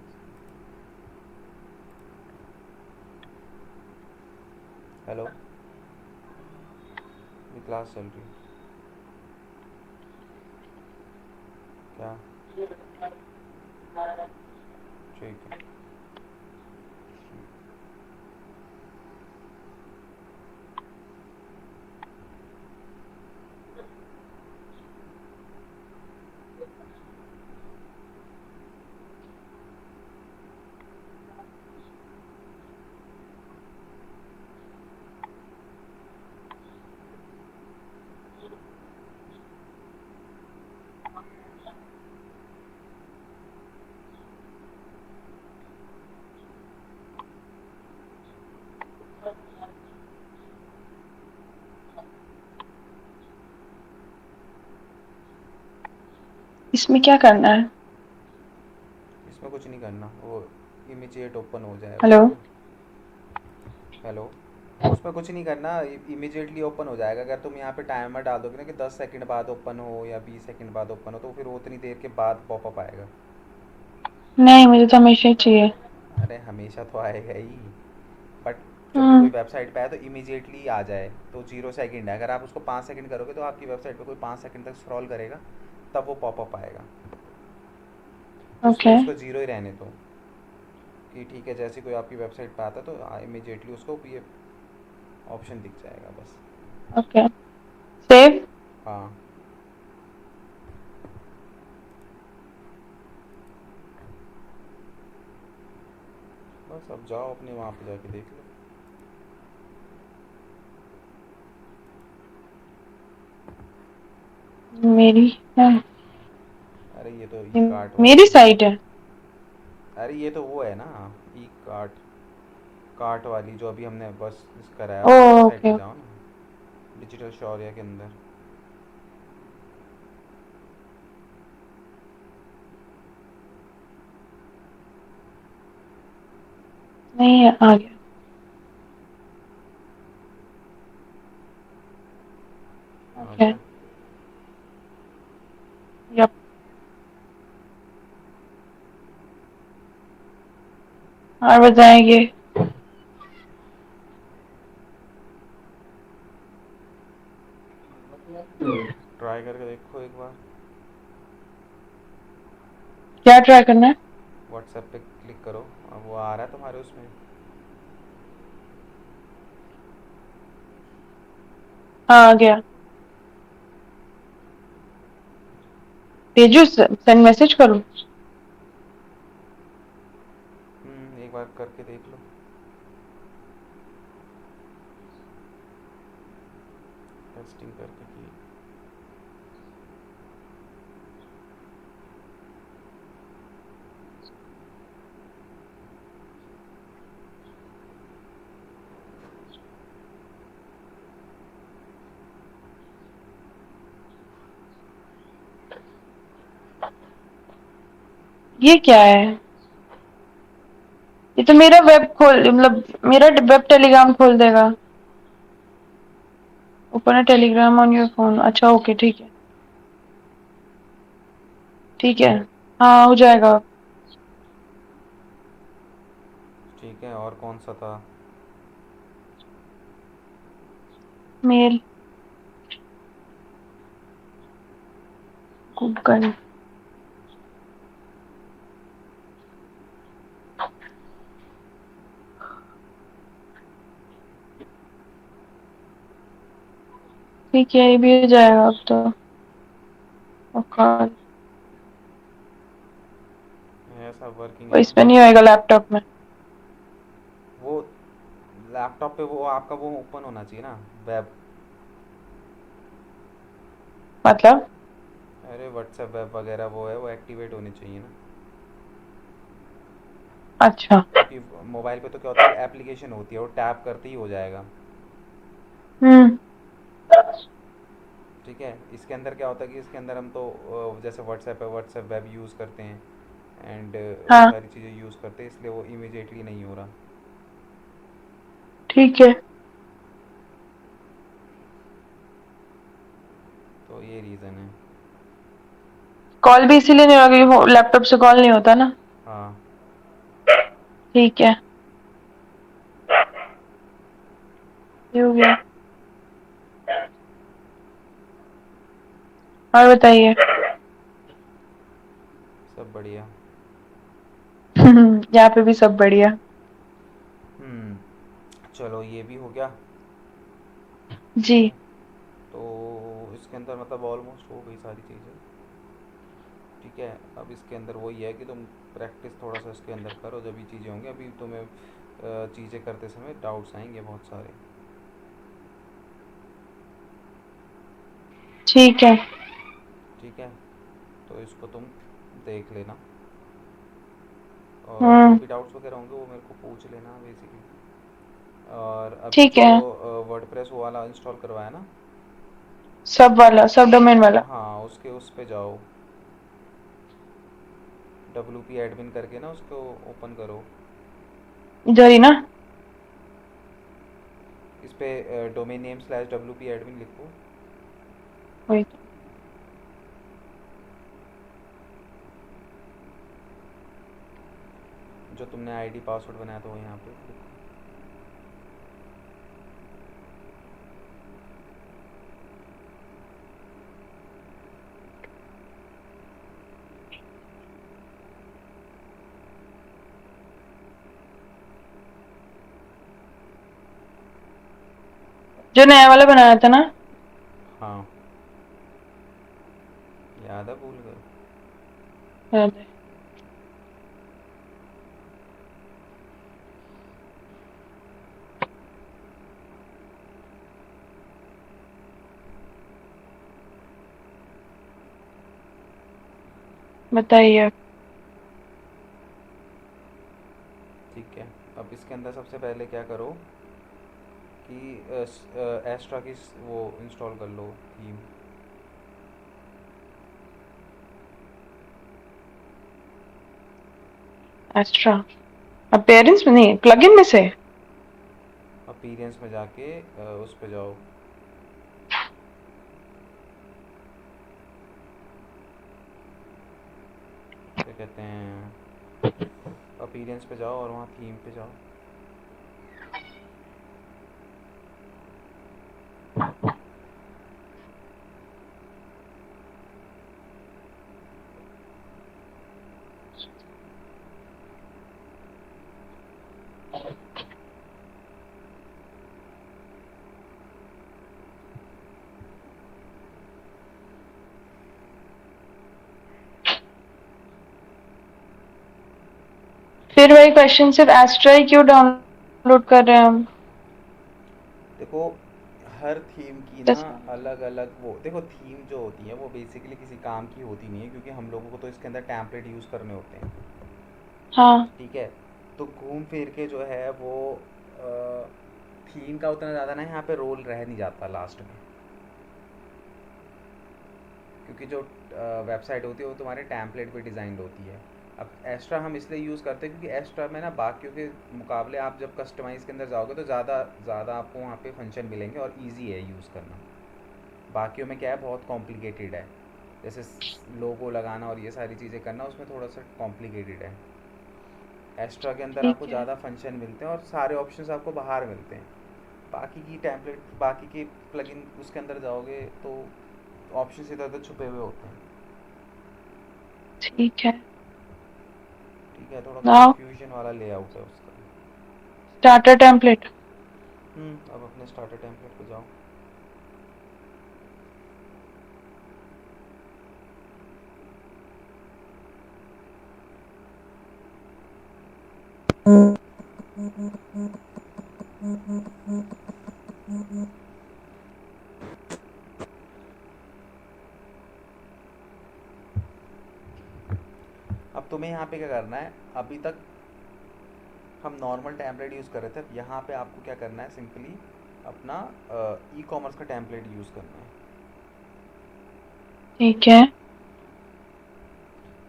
हेलो, ये क्लास चल रही है क्या? ठीक है। इसमें क्या करना है? इसमें कुछ नहीं करना, वो इमीजिएट ओपन हो जाए हेलो। उसमें। हेलो, उसमें कुछ नहीं करना, इमीजिएटली ओपन हो जाएगा। अगर तुम यहाँ पे टाइमर डाल दोगे ना कि 10 सेकंड बाद ओपन हो या 20 सेकंड बाद ओपन हो, तो फिर वो उतनी देर के बाद पॉपअप आएगा। नहीं, मुझे तो हमेशा ही चाहिए। अरे हमेशा तो आएगा ही, बट जब भी कोई हम्म। वेबसाइट पे आए तो इमीजिएटली आ जाए। तो 0 सेकंड है, अगर आप उसको 5 सेकंड करोगे तो आपकी वेबसाइट पे कोई 5 सेकंड तक स्क्रॉल करेगा, तब वो पॉपअप आएगा। इसलिए ओके। उसको जीरो ही रहने दो, कि ठीक है जैसे कोई आपकी वेबसाइट पे आता तो इमीजिएटली उसको ये ऑप्शन दिख जाएगा बस। ओके। सेव। हाँ, बस अब जाओ अपने वहाँ पे जाके देख लो। मेरी है। अरे ये तो ई कार्ट वाली मेरी है। साइट है। अरे ये तो वो है ना, ई कार्ट, कार्ट वाली जो अभी हमने बस कराया, ओ, अपनी वेबसाइट ओके। पे जाओ ना, डिजिटल शौर्य के अंदर। नहीं है, आ गया। आ ओके। गया। यप। और बताएंगे। ट्राई करके देखो एक बार। क्या ट्राई करना है? व्हाट्सएप पे क्लिक करो। अब वो आ रहा है तुम्हारे उसमें। हाँ, आ गया। भेजू, सेंड मैसेज करूँ? एक बार करके देख लो। टेस्टिंग करके की। ये क्या है? ये तो मेरा वेब खोल, मतलब मेरा वेब टेलीग्राम खोल देगा। Open a Telegram on your phone. अच्छा, ओके, ठीक है। ठीक है। हाँ, हो जाएगा। ठीक है, और कौन सा था? मेल। गूगल। ठीक है, ये भी हो जाएगा अब तो। और ऐसा वर्किंग वो है इस ना। पे नहीं होएगा लैपटॉप में? वो लैपटॉप पे वो आपका वो ओपन होना चाहिए ना, वेब। मतलब? अरे व्हाट्सएप वेब वगैरह वो है, वो एक्टिवेट होनी चाहिए ना। अच्छा। क्योंकि मोबाइल पे तो क्या होता है, एप्लीकेशन होती है, वो टैप करते ही हो जाएगा। हम्म। ठीक है, इसके अंदर क्या होता है कि इसके अंदर हम तो जैसे व्हाट्सएप है, व्हाट्सएप वेब यूज़ करते हैं। एंड वो हाँ, सारी चीज़ें यूज़ करते हैं, इसलिए वो इमीडिएटली नहीं हो रहा। ठीक है। तो ये रीज़न है। कॉल भी इसीलिए नहीं होगा क्योंकि लैपटॉप से कॉल नहीं होता ना। हाँ। ठीक है, ये हो गया। और बताइए। सब बढ़िया। यहाँ पे भी सब बढ़िया। हम्म। चलो ये भी हो गया। जी। ठीक है, तो इसके अंदर मतलब ऑलमोस्ट हो गई सारी चीज़ें। ठीक है, अब इसके अंदर वही है कि तुम प्रैक्टिस थोड़ा सा इसके अंदर करो, जब ये चीज़ें होंगी। अभी तुम्हें चीज़ें करते समय डाउट्स आएंगे बहुत सारे। ठीक है। ठीक है, तो इसको तुम देख लेना, और जो हम्म। भी डाउट्स वगैरह होंगे वो मेरे को पूछ लेना बेसिकली। और अभी ठीक जो है। वर्डप्रेस वो वाला इंस्टॉल करवाया ना। सब वाला, सब डोमेन वाला। हाँ, उसके उस पे जाओ, WP एडमिन करके ना उसको ओपन करो। इधर ही ना? इस पे डोमेन नेम / WP एडमिन लिखो। वही तो। जो तुमने आईडी पासवर्ड बनाया था वो यहाँ पे लिखो। जो नया वाला बनाया था ना? हाँ, याद है, भूल गए? याद है। बताइए। ठीक है, अब इसके अंदर सबसे पहले क्या करो कि एस्ट्रा की वो इंस्टॉल कर लो, थीम। एस्ट्रा। अपीयरेंस में नहीं, प्लगइन में से। अपीयरेंस में जाके उस पे जाओ, क्या कहते हैं, अपीयरेंस पे जाओ और वहाँ थीम पे जाओ। फिर वही क्वेश्चन, सिर्फ एस्ट्रा ही क्यों डाउनलोड कर रहे हैं हम? देखो, हर थीम की ना जैसे अलग अलग, वो देखो थीम जो होती है वो बेसिकली किसी काम की होती नहीं है, क्योंकि हम लोगों को तो इसके अंदर टैम्पलेट यूज़ करने होते हैं। हाँ, ठीक है, तो घूम फिर के जो है वो थीम का उतना ज़्यादा ना यहाँ पे रोल रह नहीं जाता लास्ट में, क्योंकि जो वेबसाइट होती है वो तुम्हारे टैम्पलेट पे डिज़ाइंड होती है। अब एक्स्ट्रा हम इसलिए यूज़ करते हैं क्योंकि एक्स्ट्रा में ना बाकियों के मुकाबले आप जब कस्टमाइज़ के अंदर जाओगे तो ज़्यादा ज़्यादा आपको वहाँ पे फंक्शन मिलेंगे और इजी है यूज़ करना। बाकियों में क्या है, बहुत कॉम्प्लिकेटेड है, जैसे लोगो लगाना और ये सारी चीज़ें करना उसमें थोड़ा सा कॉम्प्लिकेटेड है। एक्स्ट्रा के अंदर आपको ठीक है। ज़्यादा फंक्शन मिलते हैं और सारे ऑप्शंस आपको बाहर मिलते हैं। बाकी की टैम्पलेट, बाकी के प्लगइन उसके अंदर जाओगे तो ऑप्शंस इधर उधर छुपे हुए होते हैं। ठीक है। ठीक है, थोड़ा नाउ कंफ्यूजन वाला लेआउट है उसका। Starter template. अब अपने स्टार्टर टेम्पलेट पे जाओ। अब तुम्हें यहाँ पे क्या करना है, अभी तक हम नॉर्मल टेम्पलेट यूज़ कर रहे थे, अब यहाँ पे आपको क्या करना है, सिंपली अपना ई कॉमर्स का टेम्पलेट यूज़ करना है। ठीक है।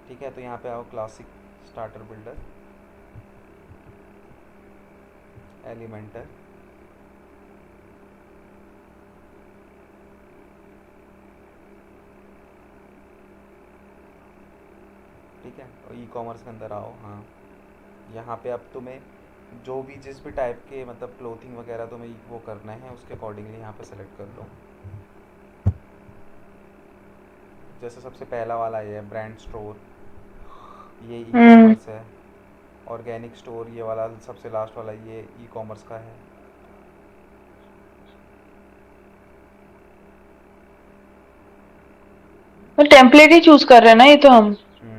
ठीक है, तो यहाँ पे आओ, क्लासिक, स्टार्टर बिल्डर, एलिमेंटर। ठीक है, और ई कॉमर्स के अंदर आओ। हाँ, यहाँ पे अब तुम्हें जो भी जिस भी टाइप के मतलब क्लोथिंग वगैरह तुम्हें वो करना है उसके अकॉर्डिंगली यहाँ पे सेलेक्ट कर लो। जैसे सबसे पहला वाला ये है ब्रांड स्टोर, ये ई हम्म। कॉमर्स है। ऑर्गेनिक स्टोर ये वाला सबसे लास्ट वाला, ये ई कॉमर्स का है। तो टेम्पलेट ही चूज कर रहे हैं ना ये तो हम। हम्म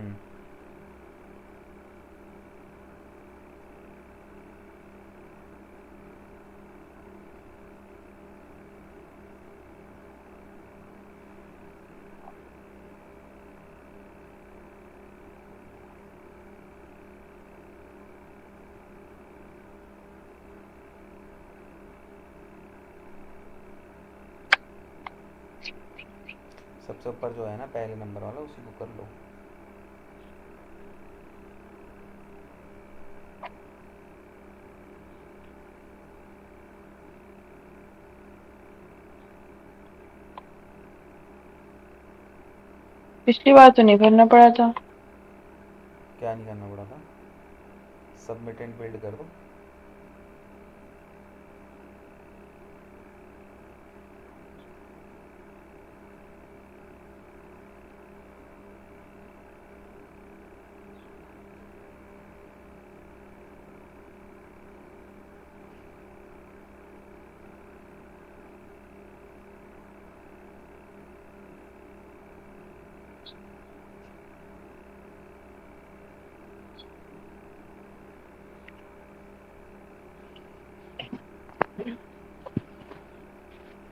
सबसे ऊपर जो है ना पहले नंबर वाला, उसी को कर लो। पिछली बार तो नहीं करना पड़ा था। क्या नहीं करना पड़ा था, सबमिट एंड बिल्ड कर दो।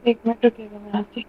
एक मिनट रुकिएगा, मैं आती।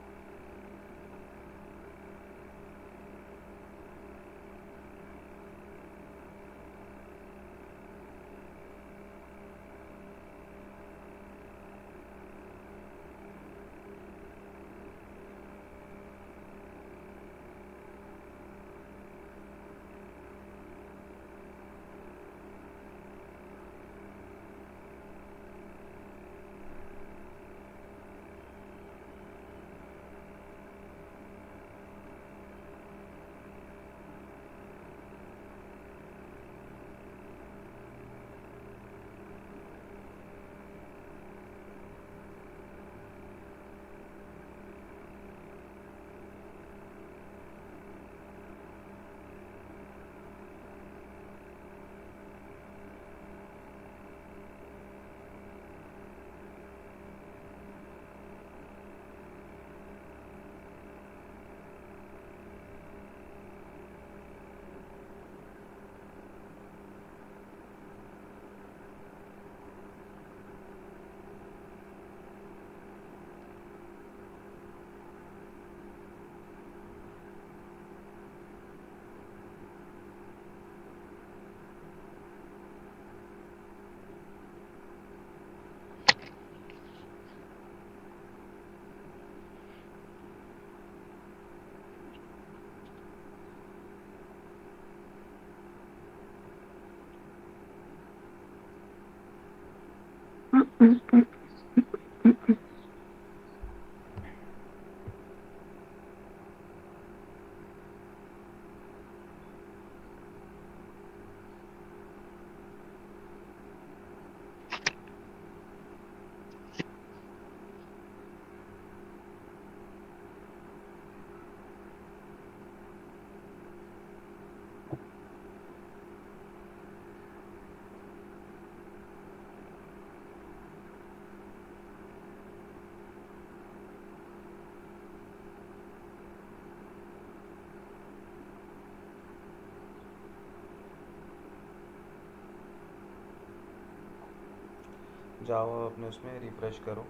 जाओ अपने उसमें रिफ्रेश करो।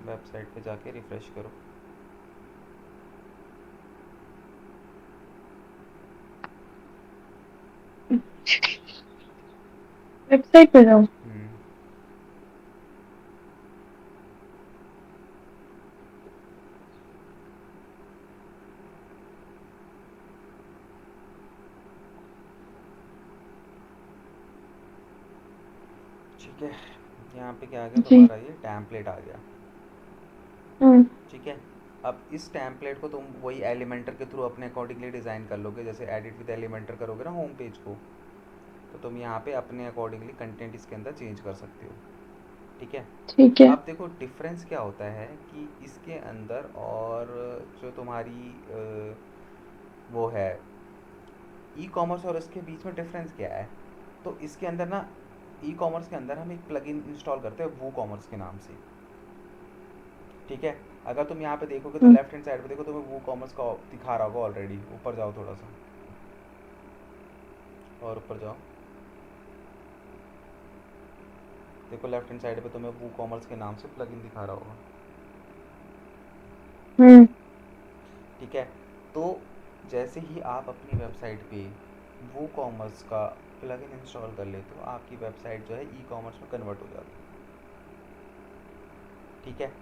वेबसाइट पे जाके रिफ्रेश करो। वेबसाइट पे जाऊँ? हम्म। ठीक है, यहाँ पे क्या आ गया जी। तुम्हारा, ये टैम्पलेट आ गया। हुँ, ठीक है। अब इस टैम्पलेट को तुम वही एलिमेंटर के थ्रू अपने अकॉर्डिंगली डिज़ाइन कर लोगे। जैसे एडिट विद एलिमेंटर करोगे ना होम पेज को, तो तुम यहाँ पे अपने अकॉर्डिंगली कंटेंट इसके अंदर चेंज कर सकते हो। ठीक है। ठीक है। अब देखो डिफरेंस क्या होता है कि इसके अंदर और जो तुम्हारी वो है ई कॉमर्स, और इसके बीच में डिफरेंस क्या है। तो इसके अंदर ना, ई कॉमर्स के अंदर हम एक प्लगइन इंस्टॉल करते हैं वो कॉमर्स के नाम से। ठीक है। अगर तुम यहाँ पे देखोगे तो हुँ, लेफ्ट हैंड साइड पे देखो, तुम्हें वो कॉमर्स का दिखा रहा होगा ऑलरेडी। ऊपर जाओ थोड़ा सा, और ऊपर जाओ, देखो लेफ्ट हैंड साइड पे तुम्हें वो कॉमर्स के नाम से प्लगइन दिखा रहा होगा। हुँ, ठीक है। तो जैसे ही आप अपनी वेबसाइट पे वो कॉमर्स का प्लगइन इंस्टॉल कर लेते हो, आपकी वेबसाइट जो है ई कॉमर्स में कन्वर्ट हो जाती है। ठीक है।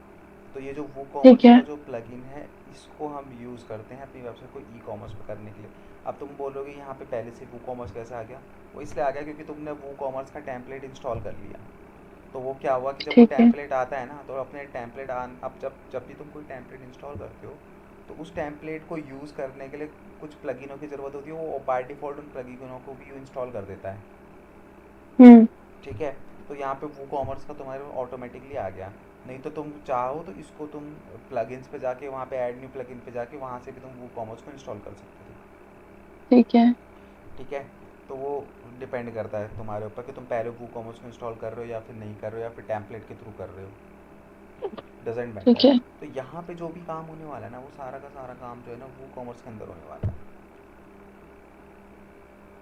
तो ये जो वो ठीक कॉमर्स है। का जो प्लगइन है, इसको हम यूज़ करते हैं अपनी वेबसाइट को ई कॉमर्स पे करने के लिए। अब तुम बोलोगे यहाँ पे पहले से वो कॉमर्स कैसे आ गया। वो इसलिए आ गया क्योंकि तुमने वो कॉमर्स का टेम्पलेट इंस्टॉल कर लिया। तो वो क्या हुआ कि जब वो ठीक है। टेम्पलेट आता है ना, तो अपने टेम्पलेट आन अब जब जब भी तुम कोई टेम्पलेट इंस्टॉल करते हो, तो उस टेम्पलेट को यूज़ करने के लिए कुछ प्लगइनों की ज़रूरत होती है। वो बाय डिफ़ॉल्ट उन प्लगइनों को भी इंस्टॉल कर देता है। हुँ, ठीक है। तो यहाँ पे वो कॉमर्स का तुम्हारे ऑटोमेटिकली आ गया। नहीं तो तुम चाहो तो इसको तुम प्लगइन्स पे जाके, वहाँ पे ऐड न्यू प्लगइन पे जाके, वहाँ से भी तुम वो कॉमर्स को इंस्टॉल कर सकते हो। ठीक है। ठीक है। तो वो डिपेंड करता है तुम्हारे ऊपर कि तुम पहले वो कॉमर्स को इंस्टॉल कर रहे हो या फिर नहीं कर रहे हो, या फिर टेम्पलेट के थ्रू कर रहे हो। Doesn't matter. ठीक है। तो यहाँ पे जो भी काम होने वाला है ना, वो सारा का सारा काम जो है ना वो कॉमर्स के अंदर होने वाला है।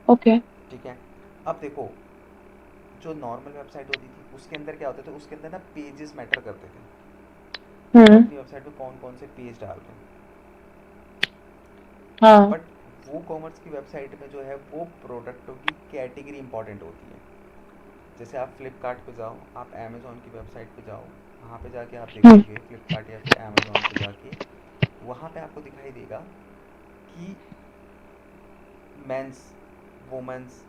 ओके। ठीक है। अब देखो, जो नॉर्मल वेबसाइट होती थी उसके अंदर क्या होता था, उसके अंदर ना पेजेस मैटर करते थे कि हुँ, हम अपनी वेबसाइट पे कौन कौन से पेज डाल रहे हैं। हाँ, बट वो कॉमर्स की वेबसाइट में जो है वो प्रोडक्टों की कैटेगरी इंपॉर्टेंट होती है। जैसे आप फ्लिपकार्ट पे जाओ, आप अमेज़ोन की वेबसाइट पे जाओ, वहाँ पे जाके आप हुँ, देखोगे फ्लिपकार्ट या फिर अमेज़ोन पे जाके, वहाँ पे आपको दिखाई देगा कि मेंस, वुमेंस,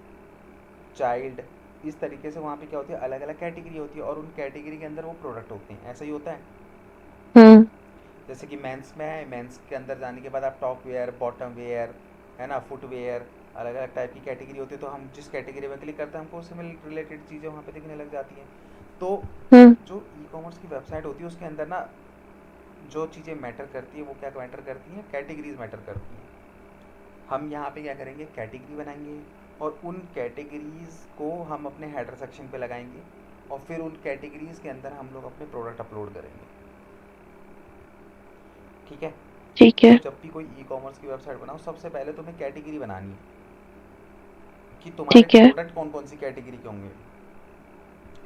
चाइल्ड, इस तरीके से वहाँ पे क्या होती है, अलग अलग कैटेगरी होती है, और उन कैटेगरी के अंदर वो प्रोडक्ट होते हैं। ऐसा ही होता है। हुँ, जैसे कि मेंस में है, मेंस के अंदर जाने के बाद आप टॉप वेयर, बॉटम वेयर, है ना, फुट वेयर, अलग अलग टाइप की कैटेगरी होती है। तो हम जिस कैटेगरी में क्लिक करते हैं, हमको उससे रिलेटेड चीज़ें वहाँ पे दिखने लग जाती हैं। तो हुँ, जो ई कॉमर्स की वेबसाइट होती है उसके अंदर ना, जो चीज़ें मैटर करती है वो क्या मैटर करती हैं, कैटेगरीज मैटर करती हैं। हम यहाँ पे क्या करेंगे, कैटेगरी बनाएंगे, और उन कैटेगरीज को हम अपने हेडर सेक्शन पे लगाएंगे, और फिर उन कैटेगरीज के अंदर हम लोग अपने प्रोडक्ट अपलोड करेंगे। ठीक है। ठीक तो है। जब भी कोई ई कॉमर्स की वेबसाइट बनाओ, सबसे पहले तुम्हें कैटेगरी बनानी है कि तुम्हारे ठीक है। प्रोडक्ट कौन कौन सी कैटेगरी के होंगे।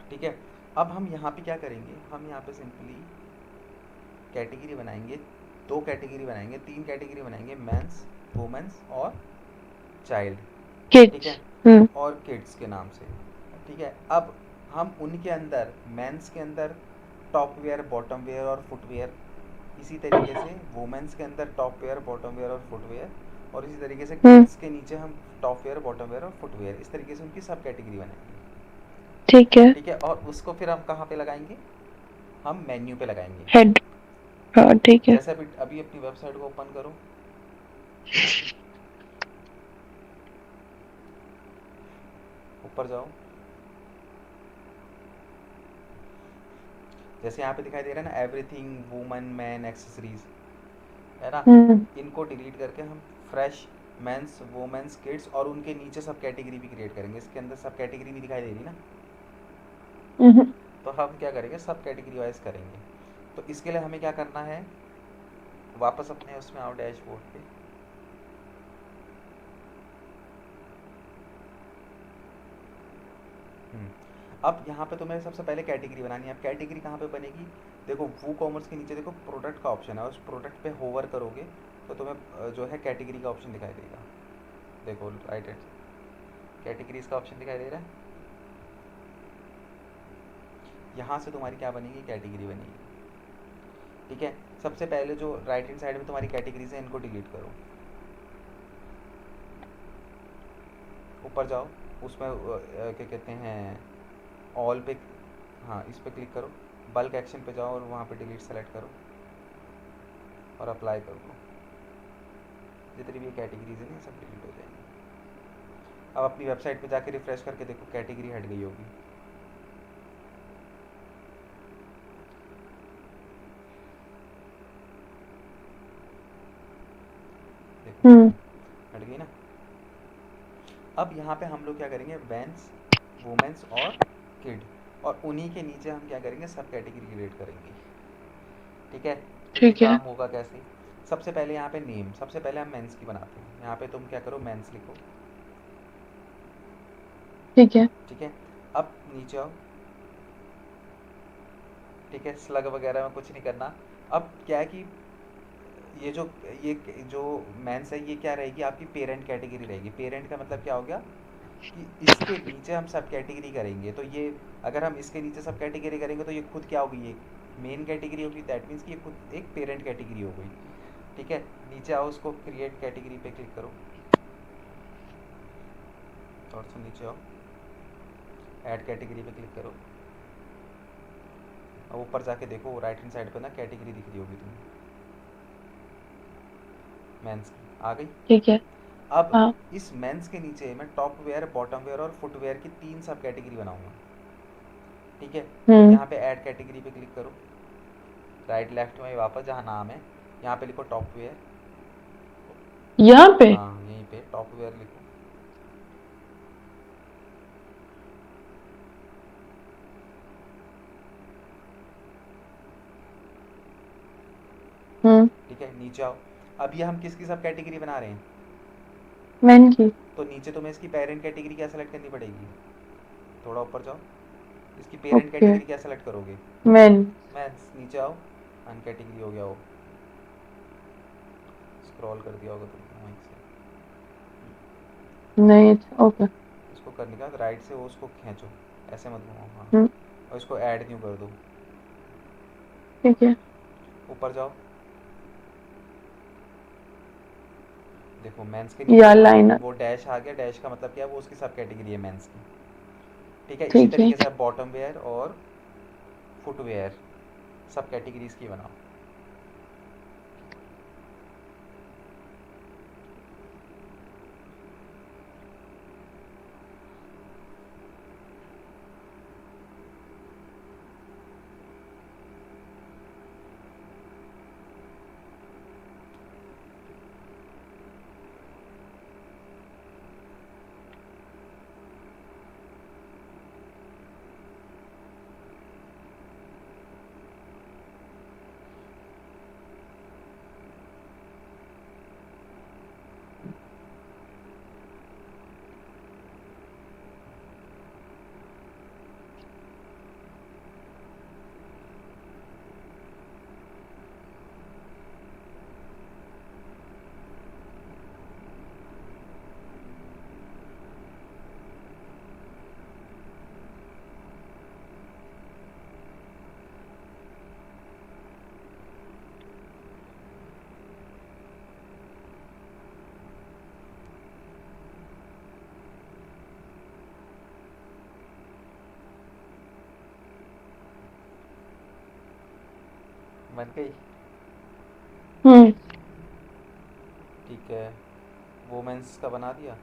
ठीक है। अब हम यहाँ पे क्या करेंगे, हम यहाँ पे सिंपली कैटेगरी बनाएंगे, दो कैटेगरी बनाएंगे, तीन कैटेगरी बनाएंगे, मेंस, वुमेंस और चाइल्ड। ठीक किड्स। है। हुँ, और किड्स के नाम से। ठीक है। अब हम उनके अंदर, मेंस के अंदर टॉप वेयर, बॉटम वेयर और फुटवेयर, इसी तरीके से वुमेन्स के अंदर टॉप वेयर, बॉटम वेयर और फुटवेयर, और इसी तरीके से हम्म। किड्स के नीचे हम टॉप वेयर, बॉटम वेयर और फुटवेयर, इस तरीके से उनकी सब कैटेगरी बनाएंगे। ठीक है। ठीक है, और उसको फिर हम कहाँ पे लगाएंगे? हम मेन्यू पे लगाएंगे। हेड। हाँ ठीक है। जैसे अभी अभी अपनी वेबसाइट को ओपन करो, ऊपर जाओ, जैसे यहाँ पे दिखाई दे रहा है ना, एवरीथिंग वुमन मैन एक्सेसरीज, है ना? हम्म। इनको डिलीट करके हम फ्रेश मेंस, वुमेन्स, किड्स और उनके नीचे सब कैटेगरी भी क्रिएट करेंगे। इसके अंदर सब कैटेगरी नहीं दिखाई दे रही ना, हम्म। तो हम क्या करेंगे, सब कैटेगरी वाइज करेंगे। तो इसके लिए हमें क्या करना है, वापस अपने उसमें आओ, डैशबोर्ड पे। हम्म, अब यहाँ पे तुम्हें सबसे पहले कैटेगरी बनानी है। अब कैटेगरी कहाँ पे बनेगी? देखो वो कॉमर्स के नीचे देखो प्रोडक्ट का ऑप्शन है, उस प्रोडक्ट पे होवर करोगे तो तुम्हें जो है कैटेगरी का ऑप्शन दिखाई देगा। देखो राइट हैंड, कैटेगरीज का ऑप्शन दिखाई दे रहा है। यहाँ से तुम्हारी क्या बनेगी, कैटेगरी बनेगी। ठीक है, सबसे पहले जो राइट हैंड साइड में तुम्हारी कैटेगरीज है, इनको डिलीट करो। ऊपर जाओ, उसमें क्या कहते हैं, ऑल पे, हाँ इस पे क्लिक करो, बल्क एक्शन पे जाओ और वहाँ पे डिलीट सेलेक्ट करो और अप्लाई कर दो। जितनी भी कैटेगरीज है ना, सब डिलीट हो जाएंगी। अब अपनी वेबसाइट पे जाके रिफ्रेश करके देखो, कैटेगरी हट गई होगी। देखो हम्म। हट गई ना। अब यहाँ पे हम लोग क्या करेंगे, वेंस, वुमेन्स और किड, और उन्हीं के नीचे हम क्या करेंगे, सब कैटेगरी क्रिएट करेंगे। ठीक है, तो ये ठीक है। काम होगा कैसे? सबसे पहले यहाँ पे नेम, सबसे पहले हम मेंस की बनाते हैं। यहाँ पे तुम क्या करो, मेंस लिखो। ठीक है। ठीक है, अब नीचे आओ। ठीक है, स्लग वगैरह में कुछ नहीं करना। अब क्या है कि ये जो ये जो मेंस है, ये क्या रहेगी, आपकी पेरेंट कैटेगरी रहेगी। पेरेंट का मतलब क्या हो गया कि इसके नीचे हम सब कैटेगरी करेंगे। तो ये, अगर हम इसके नीचे सब कैटेगरी करेंगे तो ये खुद क्या होगी, ये मेन कैटेगरी होगी। दैट मीन्स कि ये खुद एक पेरेंट कैटेगरी हो गई। ठीक है, नीचे आओ, उसको क्रिएट कैटेगरी पे क्लिक करो, और से नीचे आओ, ऐड कैटेगरी पे क्लिक करो। अब ऊपर जाके देखो, राइट हैंड साइड पे ना कैटेगरी दिख रही होगी तुम्हें, मेंस की आ गई। ठीक है। अब हाँ। इस मेंस के नीचे मैं टॉप वेयर, बॉटम वेयर और फुटवेयर की तीन सब कैटेगरी बनाऊंगा। ठीक है, तो हम्म। यहाँ पे ऐड कैटेगरी पे क्लिक करो, राइट लेफ्ट में वापस जहाँ नाम है, यहाँ पे लिखो टॉप वेयर। यहाँ पे। हाँ यहीं पे टॉप वेयर लिखो। हम्म। ठीक है, नीचे आओ। अब ये हम किसकी सब कैटेगरी बना रहे हैं? मैन की। तो नीचे तुम्हें इसकी पेरेंट कैटेगरी क्या सेलेक्ट करनी पड़ेगी, थोड़ा ऊपर जाओ, इसकी पेरेंट ओके। कैटेगरी क्या सेलेक्ट करोगे? मैन। मैथ्स, नीचे आओ, अन कैटेगरी हो गया वो, स्क्रॉल कर दिया होगा तुमने वहीं से। नहीं। ओके। इसको करने के बाद राइट से वो उसको खींचो, ऐसे मत घुमाओ, हाँ, हम्म। और इसको ऐड न्यू कर दो। ठीक है। ऊपर जाओ, देखो मेंस के नीचे या लाइन। वो डैश आ गया। डैश का मतलब क्या है, वो उसकी सब कैटेगरी है मेंस की। ठीक है, इसी ठीक है। तरीके से आप बॉटम वेयर और फुटवेयर सब कैटेगरीज की बनाओ। बन गई। हम्म। ठीक है, वुमेंस का बना दिया।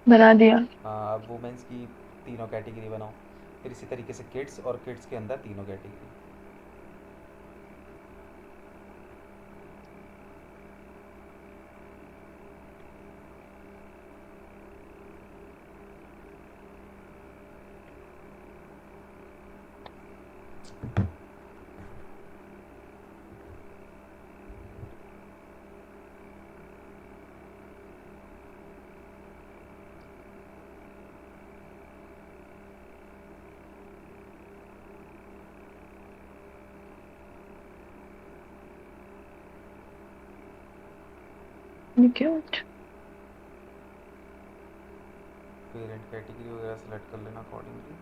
बना दिया। हाँ, अब वुमेंस की तीनों कैटेगरी बनाओ। फिर इसी तरीके से किड्स, और किड्स के अंदर तीनों कैटेगरी। क्यूट। पेरेंट कैटेगरी वगैरह सेलेक्ट कर लेना अकॉर्डिंगली।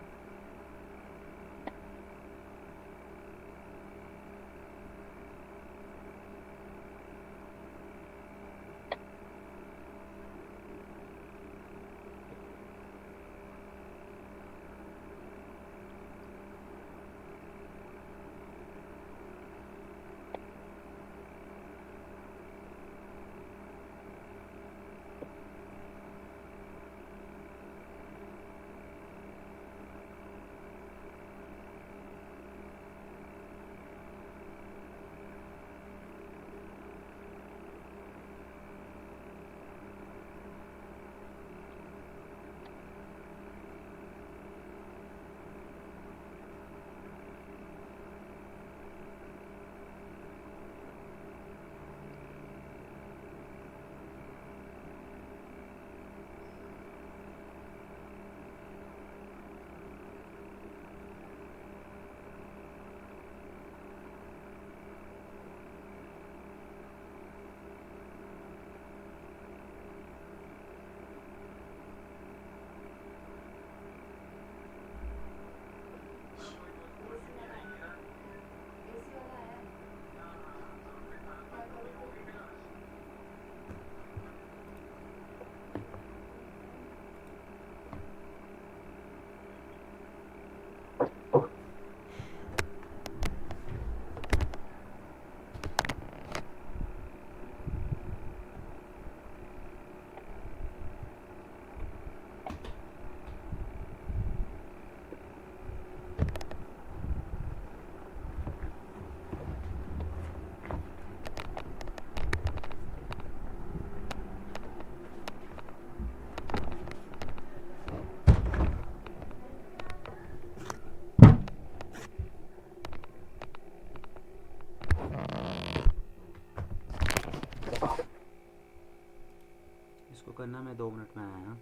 इसको करना मैं 2 मिनट में आया।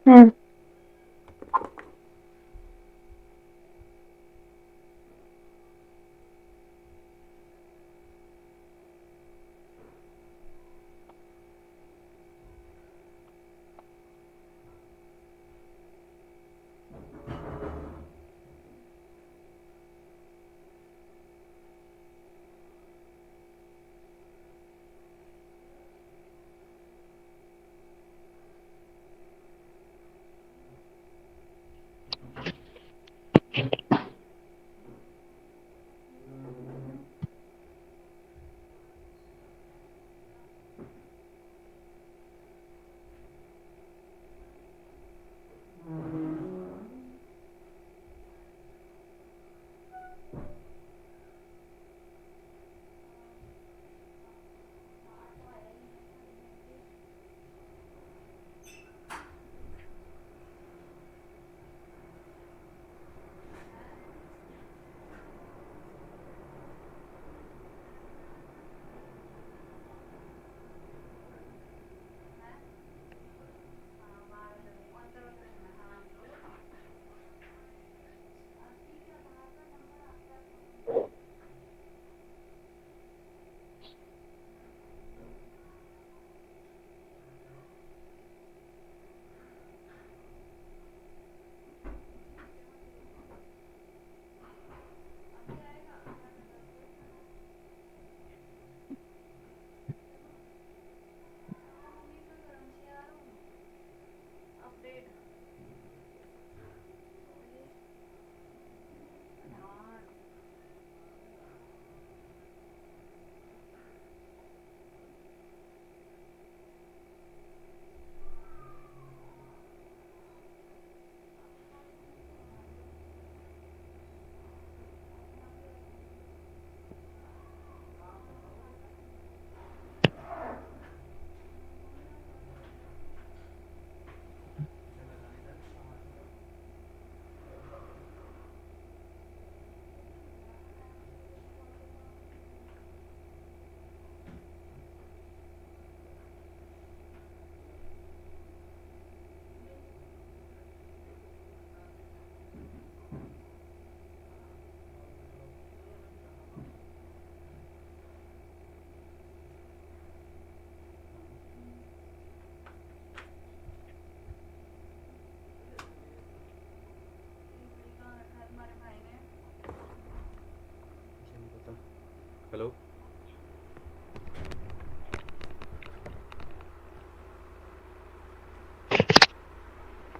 हम्म।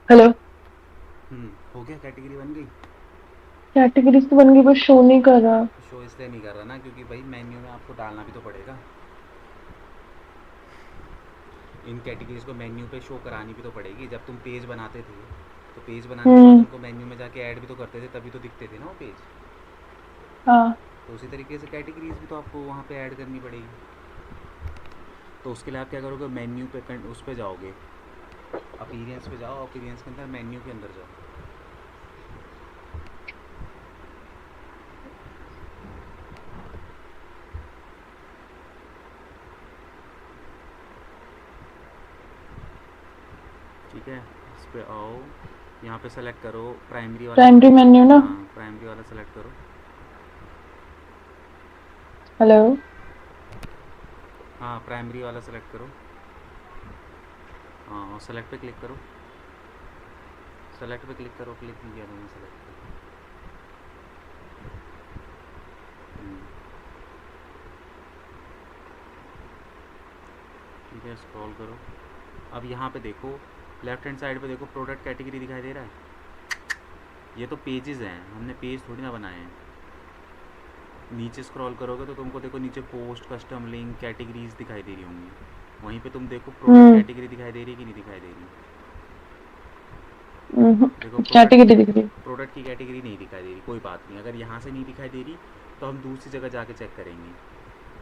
हेलो। हो गया, कैटेगरी बन गई। कैटेगरीज तो बन गई, बस शो नहीं कर रहा। शो इसलिए नहीं कर रहा ना क्योंकि भाई मेन्यू में आपको डालना भी तो पड़ेगा। इन कैटेगरीज को मेन्यू पे शो करानी भी तो पड़ेगी। जब तुम पेज बनाते थे तो पेज बनाने के बाद हम्म। उनको मेन्यू में जाके ऐड भी तो करते थे, तभी तो दिखते थे ना वो पेज। हाँ। तो उसी तरीके से कैटेगरीज भी तो आपको वहाँ पे ऐड करनी पड़ेगी। तो उसके लिए आप क्या करोगे, मेन्यू पे उस पे जाओगे, अपीरियंस पे जाओ, अपीरियंस के अंदर मेन्यू के अंदर जाओ। ठीक है, इस पे आओ, यहाँ पे सेलेक्ट करो, प्राइमरी वाला प्राइमरी सेलेक्ट मेन्यू करो। ना। हाँ, प्राइमरी वाला सेलेक्ट करो। हेलो। हाँ, प्राइमरी वाला सेलेक्ट करो। हाँ, और सेलेक्ट पे क्लिक करो। सेलेक्ट पे क्लिक करो, क्लिक नहीं किया मैंने सेलेक्ट पे। ठीक है, स्क्रॉल करो। अब यहाँ पे देखो, लेफ्ट हैंड साइड पे देखो, प्रोडक्ट कैटेगरी दिखाई दे रहा है। ये तो पेजेस हैं, हमने पेज थोड़ी ना बनाए हैं। नीचे स्क्रॉल करोगे तो तुमको देखो नीचे पोस्ट, कस्टम लिंक, कैटेगरीज दिखाई दे रही होंगी। वहीं पे तुम देखो प्रोडक्ट हम्म। कैटेगरी दिखाई दे रही है कि नहीं दिखाई दे रही। देखो कैटेगरी दिख रही। प्रोडक्ट की कैटेगरी नहीं दिखाई दे रही, कोई बात नहीं। अगर यहाँ से नहीं दिखाई दे रही तो हम दूसरी जगह जाके चेक करेंगे।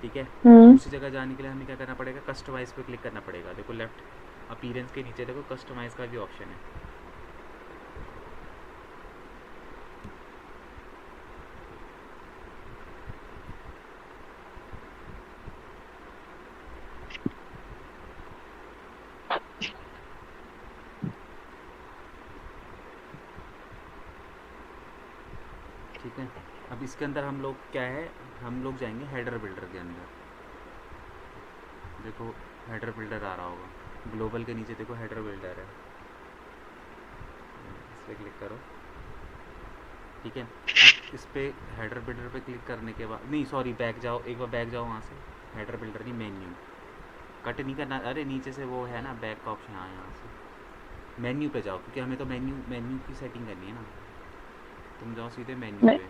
ठीक है, हम्म। दूसरी जगह जाने के लिए हमें क्या करना पड़ेगा, कस्टमाइज़ पे क्लिक करना पड़ेगा। देखो लेफ्ट अपीयरेंस के नीचे देखो कस्टमाइज़ का भी ऑप्शन है। ठीक है, अब इसके अंदर हम लोग क्या है, हम लोग जाएंगे हेडर बिल्डर के अंदर। देखो हेडर बिल्डर आ रहा होगा, ग्लोबल के नीचे देखो हेडर बिल्डर है, इस पर क्लिक करो। ठीक है, अब इस पर हेडर बिल्डर पे क्लिक करने के बाद, नहीं सॉरी, बैक जाओ, एक बार बैक जाओ वहाँ से। हेडर बिल्डर नहीं, मेन्यू। कट नहीं करना, अरे नीचे से वो है ना बैक का ऑप्शन, हाँ यहाँ से मेन्यू पे जाओ, क्योंकि हमें तो मेन्यू मेन्यू की सेटिंग करनी है ना। तुम जाओ सीधे मेन्यू नहीं, पे।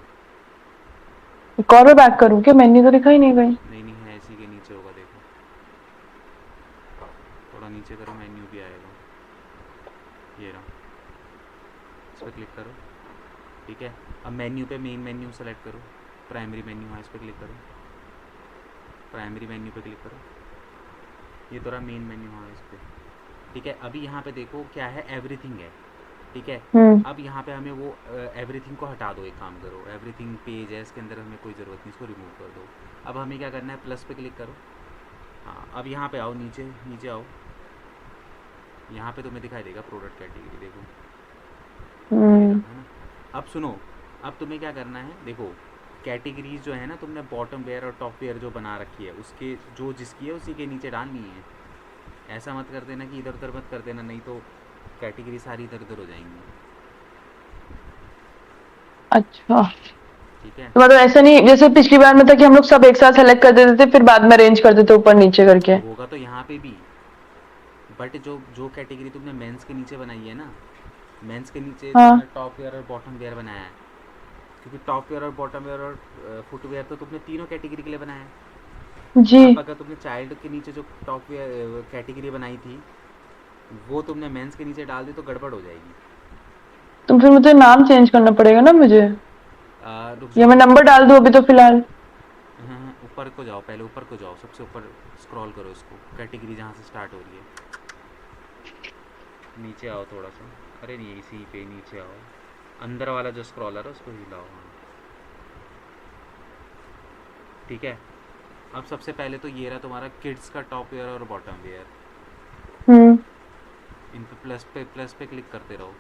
एक और बार बैक करूँ क्या? मेन्यू तो दिखा ही नहीं कहीं। नहीं नहीं है, इसी के नीचे होगा देखो, थोड़ा नीचे करो, मेन्यू भी आएगा, ये रहा, इस पर क्लिक करो। ठीक है, अब मेन्यू पे मेन मेन्यू सेलेक्ट करो, प्राइमरी मेन्यू, हाँ इस पर क्लिक करो, प्राइमरी मेन्यू पे क्लिक करो। ये तो रहा मेन मेन्यू, हाँ इस पर। ठीक है, अभी यहाँ पे देखो क्या है, एवरीथिंग है। ठीक है, हम्म। अब यहाँ पे हमें वो एवरीथिंग को हटा दो। एक काम करो, एवरीथिंग पेज है इसके अंदर, हमें कोई ज़रूरत नहीं, इसको रिमूव कर दो। अब हमें क्या करना है, प्लस पे क्लिक करो। हाँ, अब यहाँ पे आओ, नीचे नीचे आओ, यहाँ पे तुम्हें दिखाई देगा प्रोडक्ट कैटेगरी, देखो ये हम्म। रहा, है ना। अब सुनो, अब तुम्हें क्या करना है, देखो कैटेगरीज जो है ना, तुमने बॉटम वेयर और टॉप वेयर जो बना रखी है, उसके जो जिसकी है उसी के नीचे डालनी है। ऐसा मत कर देना कि इधर उधर मत कर देना, नहीं तो कैटेगरी सारी इधर उधर हो जाएंगी। अच्छा, ठीक है, तो मतलब ऐसा नहीं जैसे पिछली बार में था कि हम लोग सब एक साथ सेलेक्ट कर देते थे, फिर बाद में अरेंज कर देते ऊपर नीचे करके। होगा तो यहाँ पे भी, बट जो जो कैटेगरी तुमने मेंस के नीचे बनाई है ना, मेंस के नीचे हाँ तुमने टॉप वेयर और बॉटम वेयर बनाया है, क्योंकि टॉप वेयर और बॉटम वेयर और फुटवेयर तो तुमने तीनों कैटेगरी के लिए बनाया है। जी। अब अगर तुमने चाइल्ड के नीचे जो टॉप वेयर कैटेगरी बनाई थी, वो तुमने मेंस के नीचे डाल दी तो गड़बड़ हो जाएगी। तो फिर मुझे नाम चेंज करना पड़ेगा ना मुझे, रुक या मैं जाओ, नंबर डाल दूँ अभी तो फिलहाल? ऊपर को जाओ, पहले ऊपर को जाओ, सबसे ऊपर स्क्रॉल करो इसको, कैटेगरी जहाँ से स्टार्ट हो रही है, नीचे आओ थोड़ा सा। अरे नहीं, इसी पे नीचे आओ, अंदर वाला जो स्क्रॉलर है उसको हिलाओ, हाँ। ठीक है, अब सबसे पहले तो ये रहा तुम्हारा किड्स का टॉप वेयर और बॉटम वेयर। हम्म। इन पे प्लस पे क्लिक करते रहो,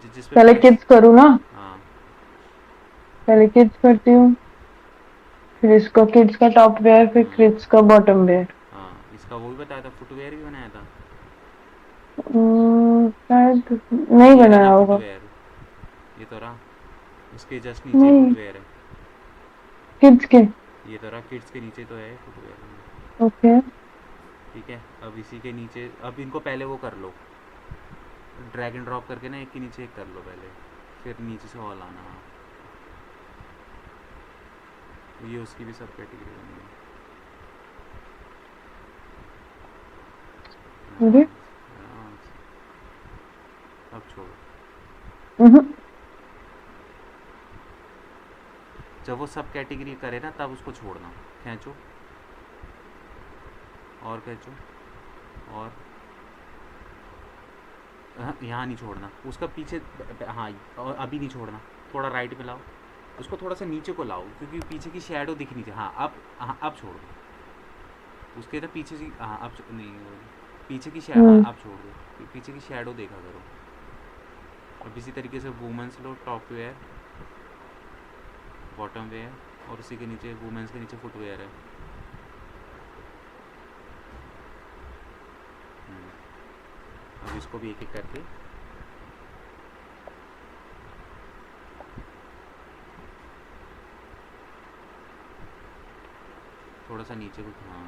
जिस पे पहले प्लस। किड्स करूँ ना? हाँ पहले किड्स करती हूँ, फिर इसका किड्स का टॉप वेयर, फिर हाँ किड्स का बॉटम वेयर। हाँ, इसका वो भी बताया था, फुटवेयर भी बनाया था। शायद नहीं ये रहा बनाया ना होगा। फुटवेयर, ये तो रहा, उसके जस्ट नीचे ही नहीं, फुटवेयर है। किड्स के। ये तो रहा, किड्स के नीचे तो है फुटवेयर। ओके। ठीक है, अब इसी के नीचे, अब इनको पहले वो कर लो, ड्रैग एंड ड्रॉप करके ना एक के नीचे एक कर लो पहले, फिर नीचे से ऑल आना। हाँ, ये उसकी भी सब कैटेगरी बनी है। अरे आराम से, आराम से। अब छोड़ो। हम्म, जब वो सब कैटेगरी करे ना तब उसको छोड़ना। खींचो और खींचो और यहाँ नहीं छोड़ना उसका पीछे। हाँ, और अभी नहीं छोड़ना। थोड़ा राइट में लाओ, उसको थोड़ा सा नीचे को लाओ क्योंकि पीछे की शैडो दिखनी चाहिए। हाँ अब, हाँ अब छोड़ दो उसके ना पीछे की। हाँ अब नहीं पीछे की हाँ अब छोड़ दो, पीछे की शैडो देखा करो। अब इसी तरीके से वुमेंस लो, टॉप वेयर, बॉटम वेयर, और उसी के नीचे वुमेंस के नीचे फुटवेयर है। अब इसको भी एक एक करके। थोड़ा सा नीचे को। हाँ,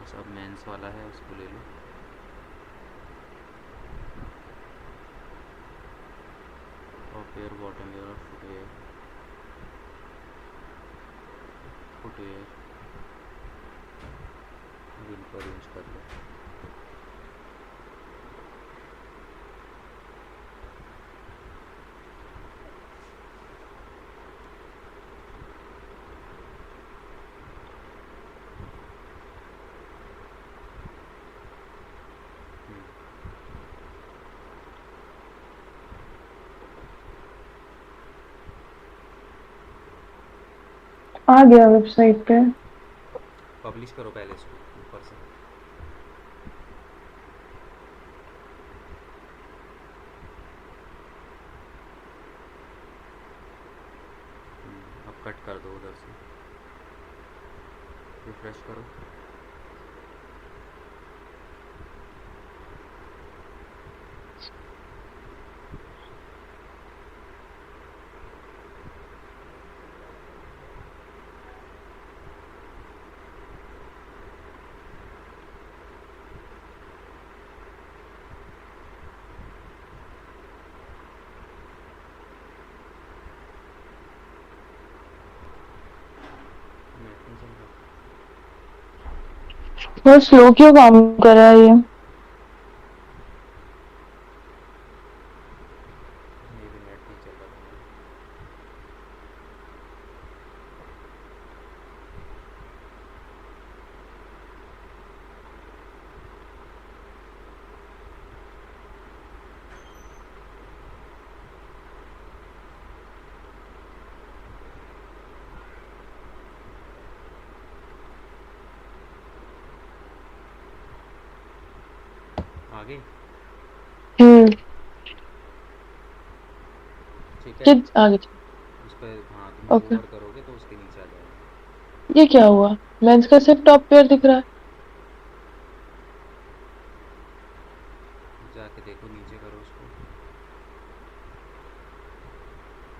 बस अब मेंस वाला है उसको ले लो। टॉप वेयर, बॉटम वेयर और फुटवेयर। फुटवेयर अब इनको अरेंज कर लो। आ गया वेबसाइट पे। पब्लिश करो पहले इसको ऊपर से। अब कट कर दो उधर से, रिफ्रेश करो। नेट नहीं चल रहा। बहुत स्लो क्यों काम कर रहा है ये? ये भी नेट नहीं चल रहा तुम्हारा। आगे। हम्म। ठीक है। किड आगे चलो। उस पर हाँ तुम ओके। होवर करोगे तो उसके नीचे आ जाएगा। ये क्या हुआ? मेंस का सिर्फ टॉप पेयर दिख रहा है। जाके देखो, नीचे करो उसको।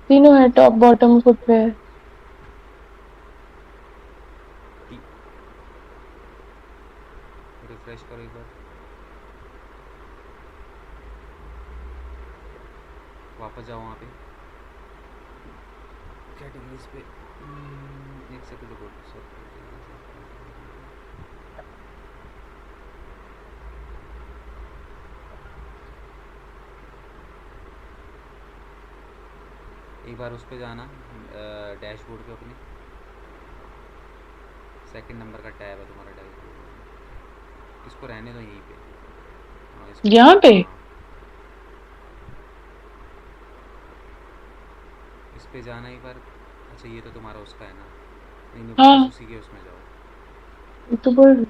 तीनों है, टॉप बॉटम फुटवेयर। रिफ्रेश करो एक बार, वापस जाओ वहाँ पे कैटेगरीज पे। एक सेकंड रुको सर। एक बार उस पर जाना, डैशबोर्ड पे अपने सेकंड नंबर का टैब है तुम्हारा डैशबोर्ड। इसको रहने दो यहीं पे। हाँ इसको। यहाँ पे? हाँ इस पे जाना एक बार। अच्छा ये तो तुम्हारा उसका है ना। नहीं नहीं, वापस हाँ, उसी के उसमें जाओ। ये तो बोल रही।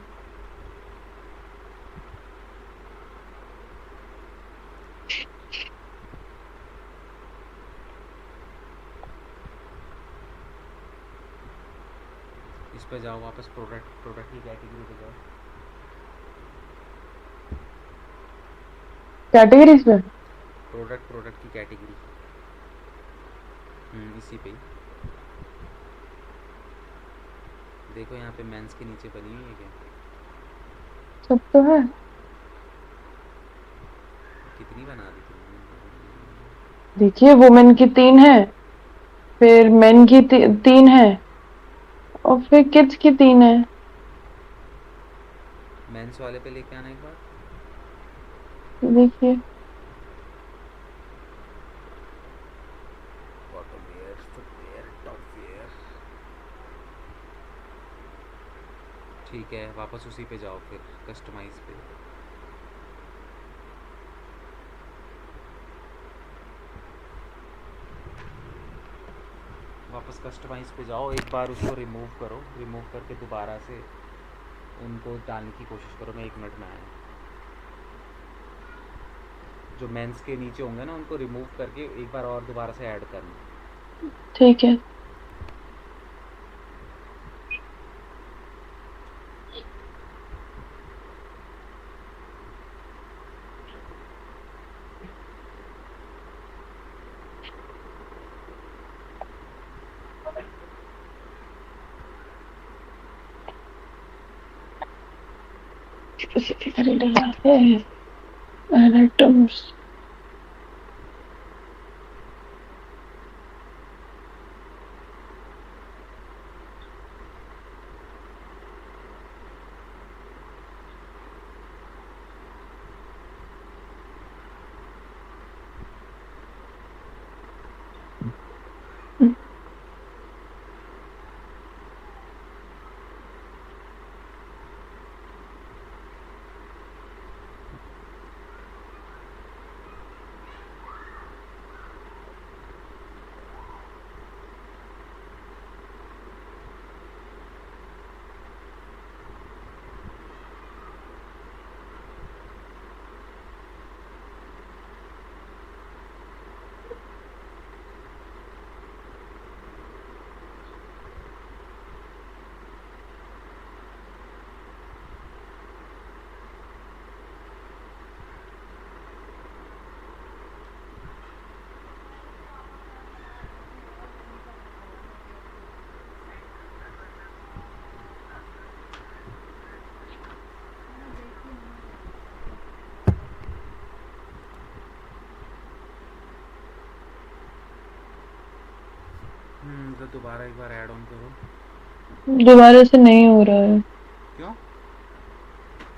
इस पे जाओ वापस, प्रोडक्ट, प्रोडक्ट की कैटेगरी पे जाओ। कैटेगरीज में? प्रोडक्ट, प्रोडक्ट की कैटेगरी। इसी पे ही देखो, यहाँ पे मेंस के नीचे बनी हुई है क्या? सब तो है। कितनी बना दी तुमने? देखिए वुमेन की 3 है, फिर मेन की 3 है, और फिर किड्स की 3 है। मेंस वाले पे लेके आना एक बार। देखिए bottom wear, footwear, top wear. ठीक है, वापस उसी पे जाओ फिर, कस्टमाइज पे। वापस कस्टमाइज पे जाओ, एक बार उसको रिमूव करो, रिमूव करके दोबारा से उनको डालने की कोशिश करो। मैं 1 मिनट में आया। जो मेंस के नीचे होंगे ना उनको रिमूव करके एक बार और दोबारा से ऐड करना। ठीक है। स्पेसिफिकली डला है आइटम्स। तो दोबारा एक बार ऐड ऑन करो। दोबारा से नहीं हो रहा है। क्यों?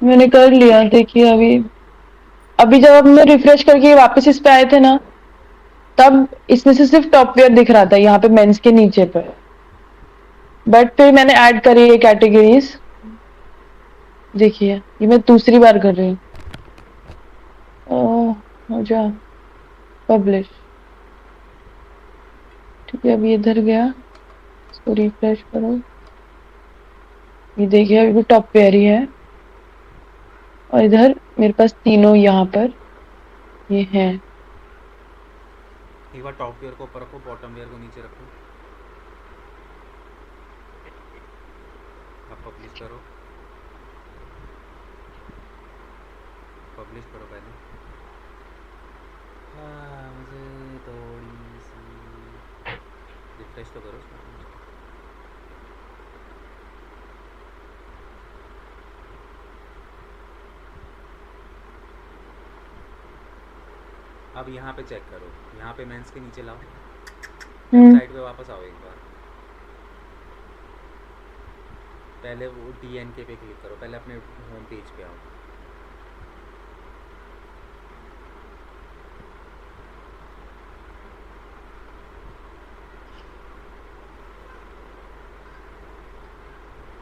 मैंने कर लिया, देखिए अभी। अभी जब हमने रिफ्रेश करके वापस इस पे आए थे ना, तब इसमें से सिर्फ टॉप वेयर दिख रहा था यहाँ पे मेंस के नीचे पे। बट फिर मैंने ऐड करी है कैटेगरीज। देखिए ये मैं दूसरी बार कर रही हूँ। हो जा, पब्लिश। ठीक है, अभी इधर गया, इसको रिफ्रेश करो। ये देखिए अभी भी टॉप पेयर ही है, और इधर मेरे पास तीनों यहाँ पर ये हैं। एक बार टॉप वेयर को ऊपर रखो, बॉटम वेयर को नीचे रखो। अब पब्लिश करो, पब्लिश करो पहले। हाँ, मुझे थोड़ी सी रिफ्रेश तो करो उसमें। अब यहाँ पे चेक करो, यहाँ पे मेंस के नीचे लाओ, हम्म। वेबसाइट पे वापस आओ एक बार। पहले वो DNK पे क्लिक करो, पहले अपने होम पेज पे आओ।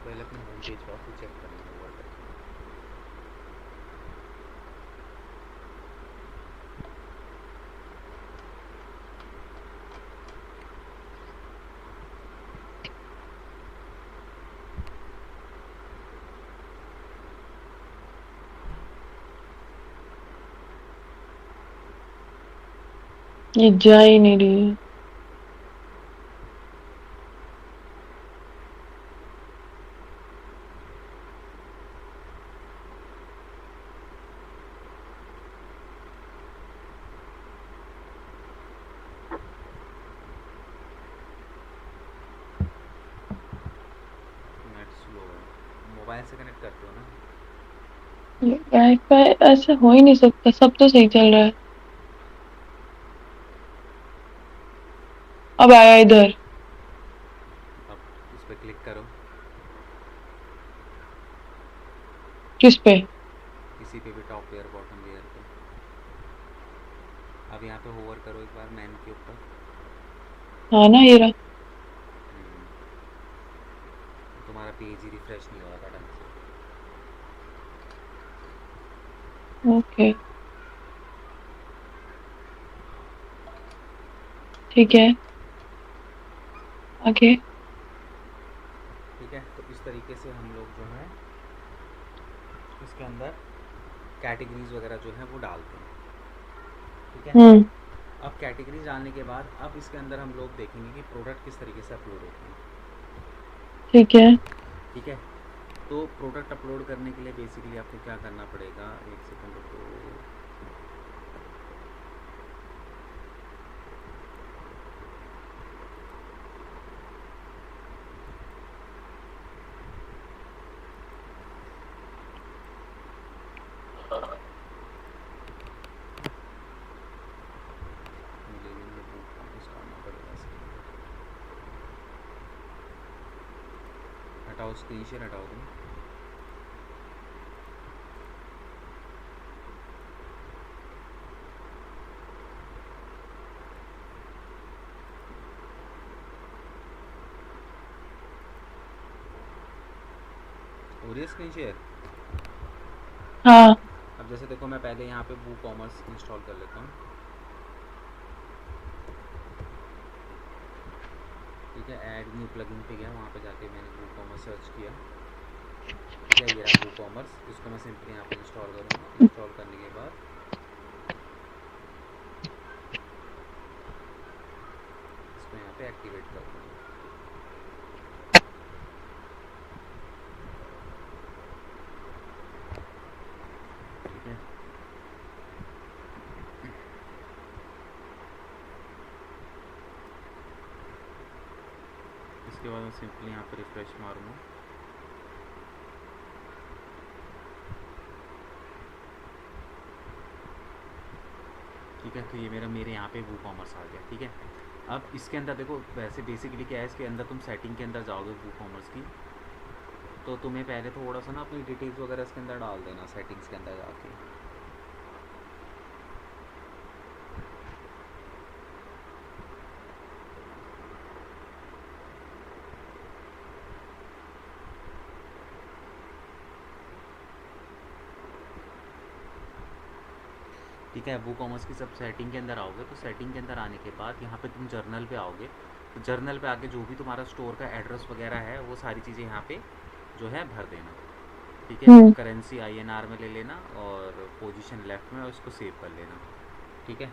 पहले अपने होम पेज पे आओ, फिर चेक करना होगा करके। ये जा ही नहीं रही है। नेट स्लो है। मोबाइल से कनेक्ट करते हो ना? वाईफाई ऐसे हो ही नहीं सकता, सब तो सही चल रहा है। अब आया इधर। अब इस पर क्लिक करो, किस पे? किसी पे भी, टॉप लेयर बॉटम लेयर पे। अब यहाँ पे होवर करो एक बार मैन के ऊपर। हाँ ना, ये रहा। तुम्हारा पेज ही रिफ्रेश नहीं हो रहा था ढंग से। ओके, ठीक है, आगे। ठीक है, तो इस तरीके से हम लोग जो है इसके अंदर कैटेगरीज वगैरह जो है वो डालते हैं। ठीक है, हम्म। अब कैटेगरीज डालने के बाद अब इसके अंदर हम लोग देखेंगे कि प्रोडक्ट किस तरीके से अपलोड होते हैं। ठीक है। ठीक है, तो प्रोडक्ट अपलोड करने के लिए बेसिकली आपको क्या करना पड़ेगा, एक सेकंड रुको। मुझे ये बुक वापस डालना पड़ेगा इसके अंदर। हटाओ, स्क्रीन शेयर हटाओ तुम। हो रही है स्क्रीन शेयर? हाँ। अब जैसे देखो, मैं पहले यहाँ पे वू कॉमर्स इंस्टॉल कर लेता हूँ। ठीक है, ऐड न्यू प्लगइन पे गया, वहाँ पे जाके मैंने वू कॉमर्स सर्च किया। ठीक है, ये रहा वू कॉमर्स। इसको मैं सिंपली यहाँ पे इंस्टॉल करूँगा। इंस्टॉल करने के बाद इसको यहाँ पे एक्टिवेट कर दूँगा। ठीक है, इसके बाद मैं सिंपली यहाँ पे रिफ्रेश मारूँगा। ठीक है, तो ये मेरे यहाँ पे वू कॉमर्स आ गया। ठीक है, अब इसके अंदर देखो, वैसे बेसिकली क्या है, इसके अंदर तुम सेटिंग के अंदर जाओगे वू कॉमर्स की, तो तुम्हें पहले थोड़ा सा ना अपनी डिटेल्स वगैरह इसके अंदर डाल देना सेटिंग्स के अंदर जाके। ठीक है, वू कॉमर्स की सब सेटिंग के अंदर आओगे, तो सेटिंग के अंदर आने के बाद यहाँ पे तुम जर्नल पे आओगे। तो जर्नल पे आके जो भी तुम्हारा स्टोर का एड्रेस वगैरह है वो सारी चीज़ें यहाँ पे जो है भर देना। ठीक है, हम्म। करेंसी आईएनआर में ले लेना और पोजीशन लेफ्ट में, और इसको सेव कर लेना। ठीक है,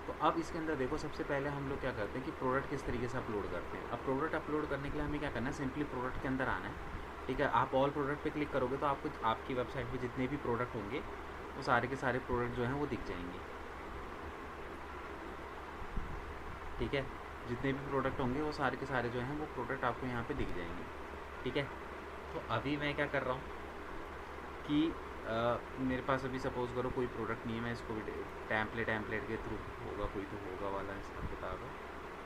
तो अब इसके अंदर देखो, सबसे पहले हम लोग क्या करते हैं कि प्रोडक्ट किस तरीके से अपलोड करते हैं। अब प्रोडक्ट अपलोड करने के लिए हमें क्या करना है, सिंपली प्रोडक्ट के अंदर आना है। ठीक है, आप ऑल प्रोडक्ट पे क्लिक करोगे तो आपको आपकी वेबसाइट पे जितने भी प्रोडक्ट होंगे वो सारे के सारे प्रोडक्ट जो हैं वो दिख जाएंगे। ठीक है, जितने भी प्रोडक्ट होंगे वो सारे के सारे जो हैं वो प्रोडक्ट आपको यहाँ पे दिख जाएंगे। ठीक है, तो अभी मैं क्या कर रहा हूँ कि मेरे पास अभी सपोज़ करो कोई प्रोडक्ट नहीं है, मैं इसको भी टैम्पलेट के थ्रू होगा, कोई तो होगा वाला इसका किताब है।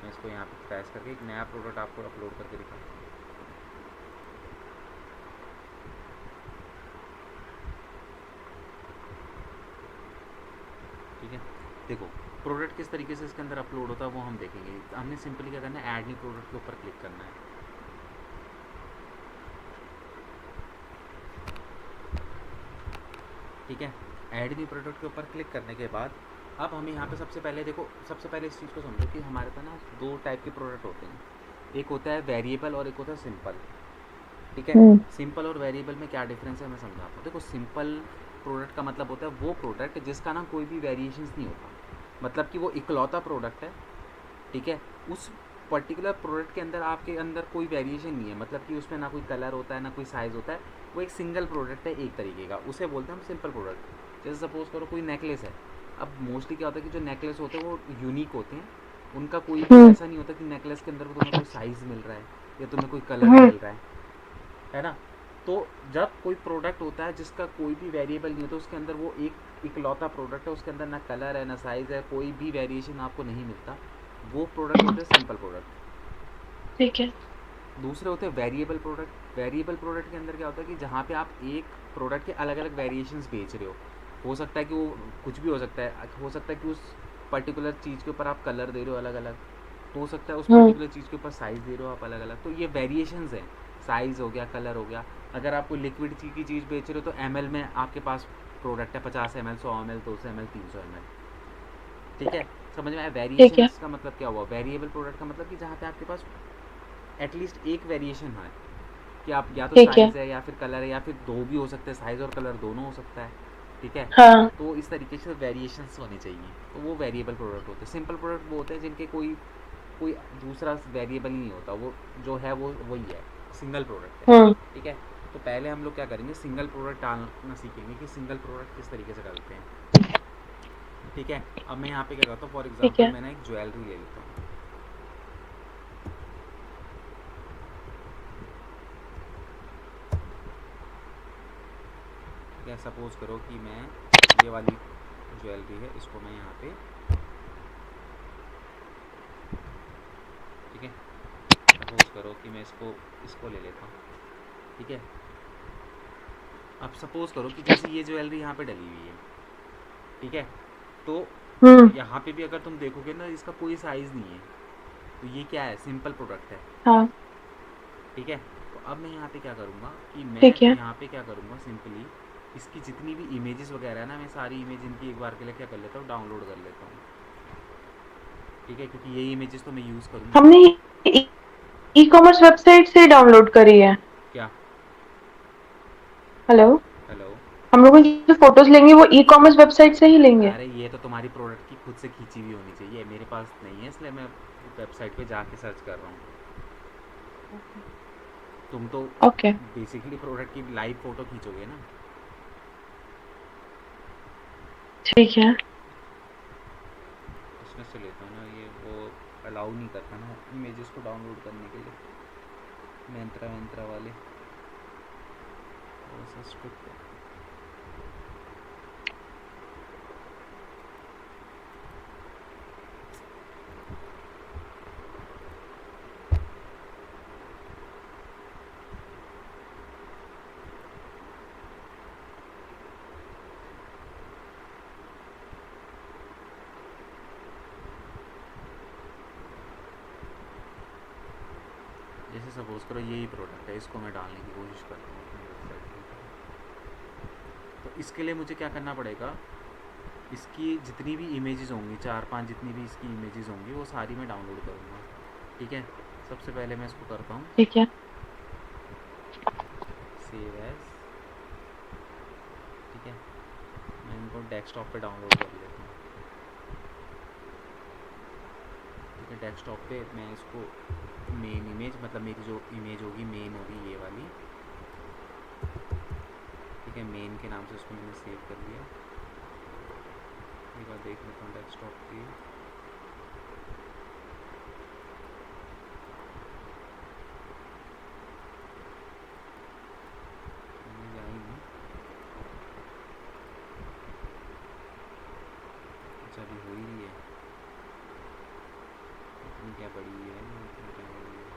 मैं इसको यहाँ पे प्रेस करके एक नया प्रोडक्ट आपको अपलोड करके दिखाता हूँ। ठीक है, देखो प्रोडक्ट किस तरीके से इसके अंदर अपलोड होता है वो हम देखेंगे। हमने सिंपली क्या करना है, ऐड न्यू प्रोडक्ट के ऊपर क्लिक करना है। ठीक है, ऐड न्यू प्रोडक्ट के ऊपर क्लिक करने के बाद अब हमें यहाँ पे सबसे पहले देखो, सबसे पहले इस चीज़ को समझो कि हमारे पास ना दो टाइप के प्रोडक्ट होते हैं। एक होता है वेरिएबल और एक होता है सिंपल। ठीक है, हम्म। सिंपल और वेरिएबल में क्या डिफरेंस है मैं समझाता हूँ। देखो, सिंपल प्रोडक्ट का मतलब होता है वो प्रोडक्ट जिसका ना कोई भी वेरिएशंस नहीं होता, मतलब कि वो इकलौता प्रोडक्ट है। ठीक है, उस पर्टिकुलर प्रोडक्ट के अंदर आपके अंदर कोई वेरिएशन नहीं है, मतलब कि उसमें ना कोई कलर होता है ना कोई साइज़ होता है। वो एक सिंगल प्रोडक्ट है एक तरीके का, उसे बोलते हैं हम सिंपल प्रोडक्ट। जैसे सपोज़ करो कोई नेकलेस है। अब मोस्टली क्या होता है कि जो नेकलेस होते हैं वो यूनिक होते हैं। उनका कोई भी हम्म। ऐसा नहीं होता कि नेकलेस के अंदर तुम्हें कोई साइज़ मिल रहा है या तुम्हें कोई कलर हम्म। मिल रहा है ना। तो जब कोई प्रोडक्ट होता है जिसका कोई भी वेरिएबल नहीं होता, उसके अंदर वो एक इकलौता प्रोडक्ट है, उसके अंदर ना कलर है ना साइज़ है, कोई भी वेरिएशन आपको नहीं मिलता, वो प्रोडक्ट होते हैं सिंपल प्रोडक्ट। ठीक है। दूसरे होते हैं वेरिएबल प्रोडक्ट। वेरिएबल प्रोडक्ट के अंदर क्या होता है कि जहाँ पे आप एक प्रोडक्ट के अलग अलग वेरिएशंस बेच रहे हो सकता है कि वो कुछ भी हो सकता है, हो सकता है कि उस पर्टिकुलर चीज़ के ऊपर आप कलर दे रहे हो अलग अलग, तो हो सकता है उस हम्म। पर्टिकुलर चीज़ के ऊपर साइज़ दे रहे हो आप अलग अलग, तो ये वेरिएशंस हैं। साइज़ हो गया, कलर हो गया। अगर आप कोई लिक्विड की चीज़ बेच रहे हो तो एम में आपके पास प्रोडक्ट है 50 ml, 100 ml, 200 ml, 300 ml। ठीक है, समझ में आया? ठीक है। वेरिएशंस का मतलब क्या हुआ? वेरिएबल प्रोडक्ट का मतलब कि जहाँ पे आपके पास एटलीस्ट एक वेरिएशन है, कि आप या तो ठीक है। साइज़ है या फिर कलर है या फिर दो भी हो सकते हैं, साइज़ और कलर दोनों हो सकता है। ठीक है, हाँ। तो इस तरीके से वेरिएशंस होने चाहिए, तो वो वेरिएबल प्रोडक्ट होते हैं। सिंपल प्रोडक्ट वो होते हैं जिनके कोई कोई दूसरा वेरिएबल ही नहीं होता, वो जो है वो वही है, सिंगल प्रोडक्ट है। हम्म। ठीक है, तो पहले हम लोग क्या करेंगे, सिंगल प्रोडक्ट डालना सीखेंगे कि सिंगल प्रोडक्ट किस तरीके से डालते हैं। ठीक है, अब मैं यहाँ पे क्या करता हूँ, फॉर ठीक एग्जांपल है। मैंने एक ज्वेलरी ले लेता हूँ। ठीक है, सपोज़ करो कि मैं ये वाली ज्वेलरी है, इसको मैं यहाँ पे, ठीक है, सपोज़ करो कि मैं इसको इसको ले लेता हूँ। ठीक है, अब सपोज़ करो कि जैसे ये ज्वेलरी यहाँ पे डली हुई है, ठीक है, तो हम्म। यहाँ पे भी अगर तुम देखोगे ना, इसका कोई साइज़ नहीं है, तो ये क्या है, सिंपल प्रोडक्ट है। हाँ। ठीक है, तो अब मैं यहाँ पे क्या करूँगा कि मैं ठीक है। यहाँ पे क्या करूँगा, सिंपली इसकी जितनी भी इमेजेस वगैरह है ना, मैं सारी इमेज इनकी एक बार के लिए क्या कर लेता हूँ, डाउनलोड कर लेता हूँ। ठीक है, क्योंकि यही इमेजेस तो मैं यूज़ करूँगा। हमने ई कॉमर्स वेबसाइट से डाउनलोड करी है। क्या? हेलो। हेलो। हम लोग जो फोटोज लेंगे वो ई कॉमर्स वेबसाइट से ही लेंगे। अरे ये तो तुम्हारी प्रोडक्ट की खुद से खींची हुई होनी चाहिए, मेरे पास नहीं है, इसलिए मैं वेबसाइट पे जाके सर्च कर रहा हूँ। तुम तो ओके। बेसिकली प्रोडक्ट की लाइव फ़ोटो खींचोगे ना। ठीक है। उसमें से लेता हूँ ना, ये वो अलाउ नहीं करता ना इमेजेस को डाउनलोड करने के लिए, मिंत्रा मिंत्रा वाले, वो सा स्ट्रिक्ट है। जैसे सपोज़ करो यही प्रोडक्ट है, इसको मैं डालने की कोशिश करता हूँ अपनी वेबसाइट पे, तो इसके लिए मुझे क्या करना पड़ेगा, इसकी जितनी भी इमेजेस होंगी, 4-5 जितनी भी इसकी इमेजेस होंगी, वो सारी मैं डाउनलोड करूँगा। ठीक है, सबसे पहले मैं इसको करता हूँ ठीक है। Save as. ठीक है, मैं इनको डेस्कटॉप पे डाउनलोड कर लेता हूँ। ठीक है, डेस्कटॉप पे मैं इसको मेन इमेज, मतलब मेरी जो इमेज होगी मेन होगी ये वाली। ठीक है, मेन के नाम से उसको मैंने सेव कर लिया। एक बार देख लेता हूँ डेस्कटॉप की। इमेज आई नहीं, अच्छा अभी हो ही रही है, इतनी क्या बड़ी है, इतनी क्या बड़ी है।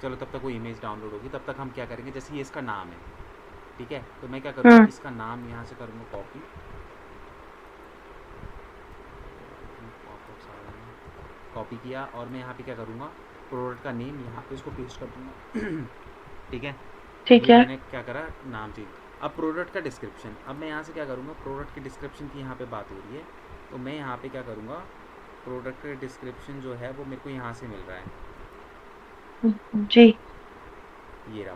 चलो तब तक वो इमेज डाउनलोड होगी, तब तक हम क्या करेंगे, जैसे ये इसका नाम है, ठीक है, तो मैं क्या करूँगा, हम्म। इसका नाम यहाँ से करूँगा कॉपी, कॉपी किया, और मैं यहाँ पे क्या करूँगा, प्रोडक्ट का नेम यहाँ पे इसको पेस्ट कर दूँगा। ठीक है, ठीक ये है। मैंने क्या करा, नाम चेंज। अब प्रोडक्ट का डिस्क्रिप्शन, अब मैं यहाँ से क्या करूँगा, प्रोडक्ट के डिस्क्रिप्शन की यहाँ पे बात हो रही है, तो मैं यहाँ पे क्या करूँगा, प्रोडक्ट का डिस्क्रिप्शन जो है वो मेरे को यहाँ से मिल रहा है, जी। ये रहा।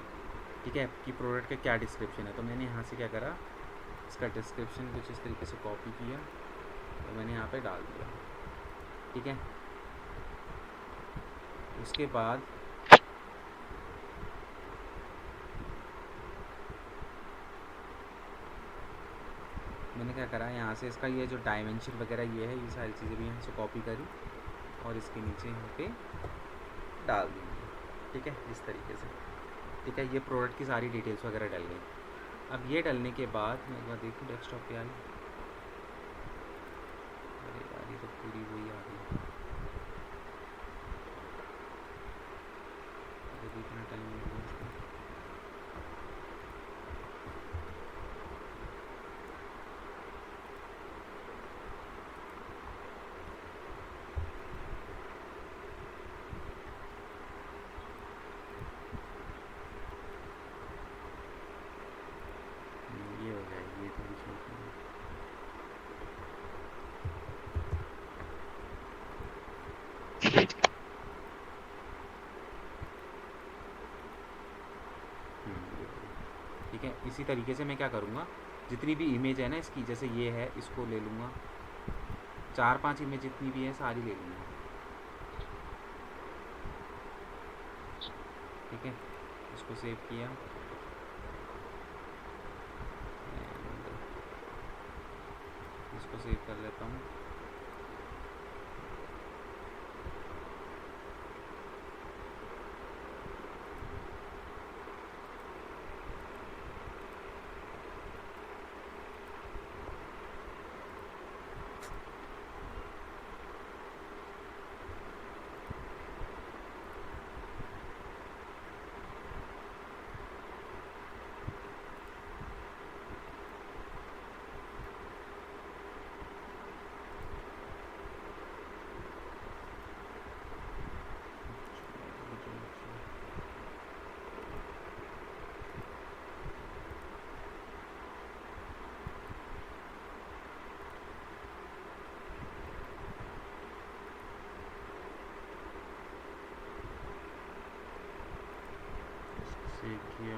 ठीक है, कि प्रोडक्ट का क्या डिस्क्रिप्शन है, तो मैंने यहाँ से क्या करा, इसका डिस्क्रिप्शन कुछ इस तरीके से कॉपी किया, तो मैंने यहाँ पे डाल दिया। ठीक है, उसके बाद मैंने क्या करा, यहाँ से इसका ये जो डायमेंशन वगैरह ये है, ये सारी चीज़ें भी यहाँ से कॉपी करी और इसके नीचे यहाँ पे डाल दी। ठीक है, इस तरीके से। ठीक है, ये प्रोडक्ट की सारी डिटेल्स वगैरह डल गई। अब ये डलने के बाद मैं एक बार देखूँ डेस्कटॉप पे आई। अरे यार ये तो पूरी वही आ गई। अरे भी इतना टाइम लग गया इसमें। ये हो जाएगी, ये तो बीच में ये हो गई। ठीक है, इसी तरीके से मैं क्या करूँगा, जितनी भी इमेज है ना इसकी, जैसे ये है, इसको ले लूँगा, 4-5 इमेज जितनी भी है सारी ले लूँगा। ठीक है, इसको सेव किया and इसको सेव कर लेता हूँ। सेव किया,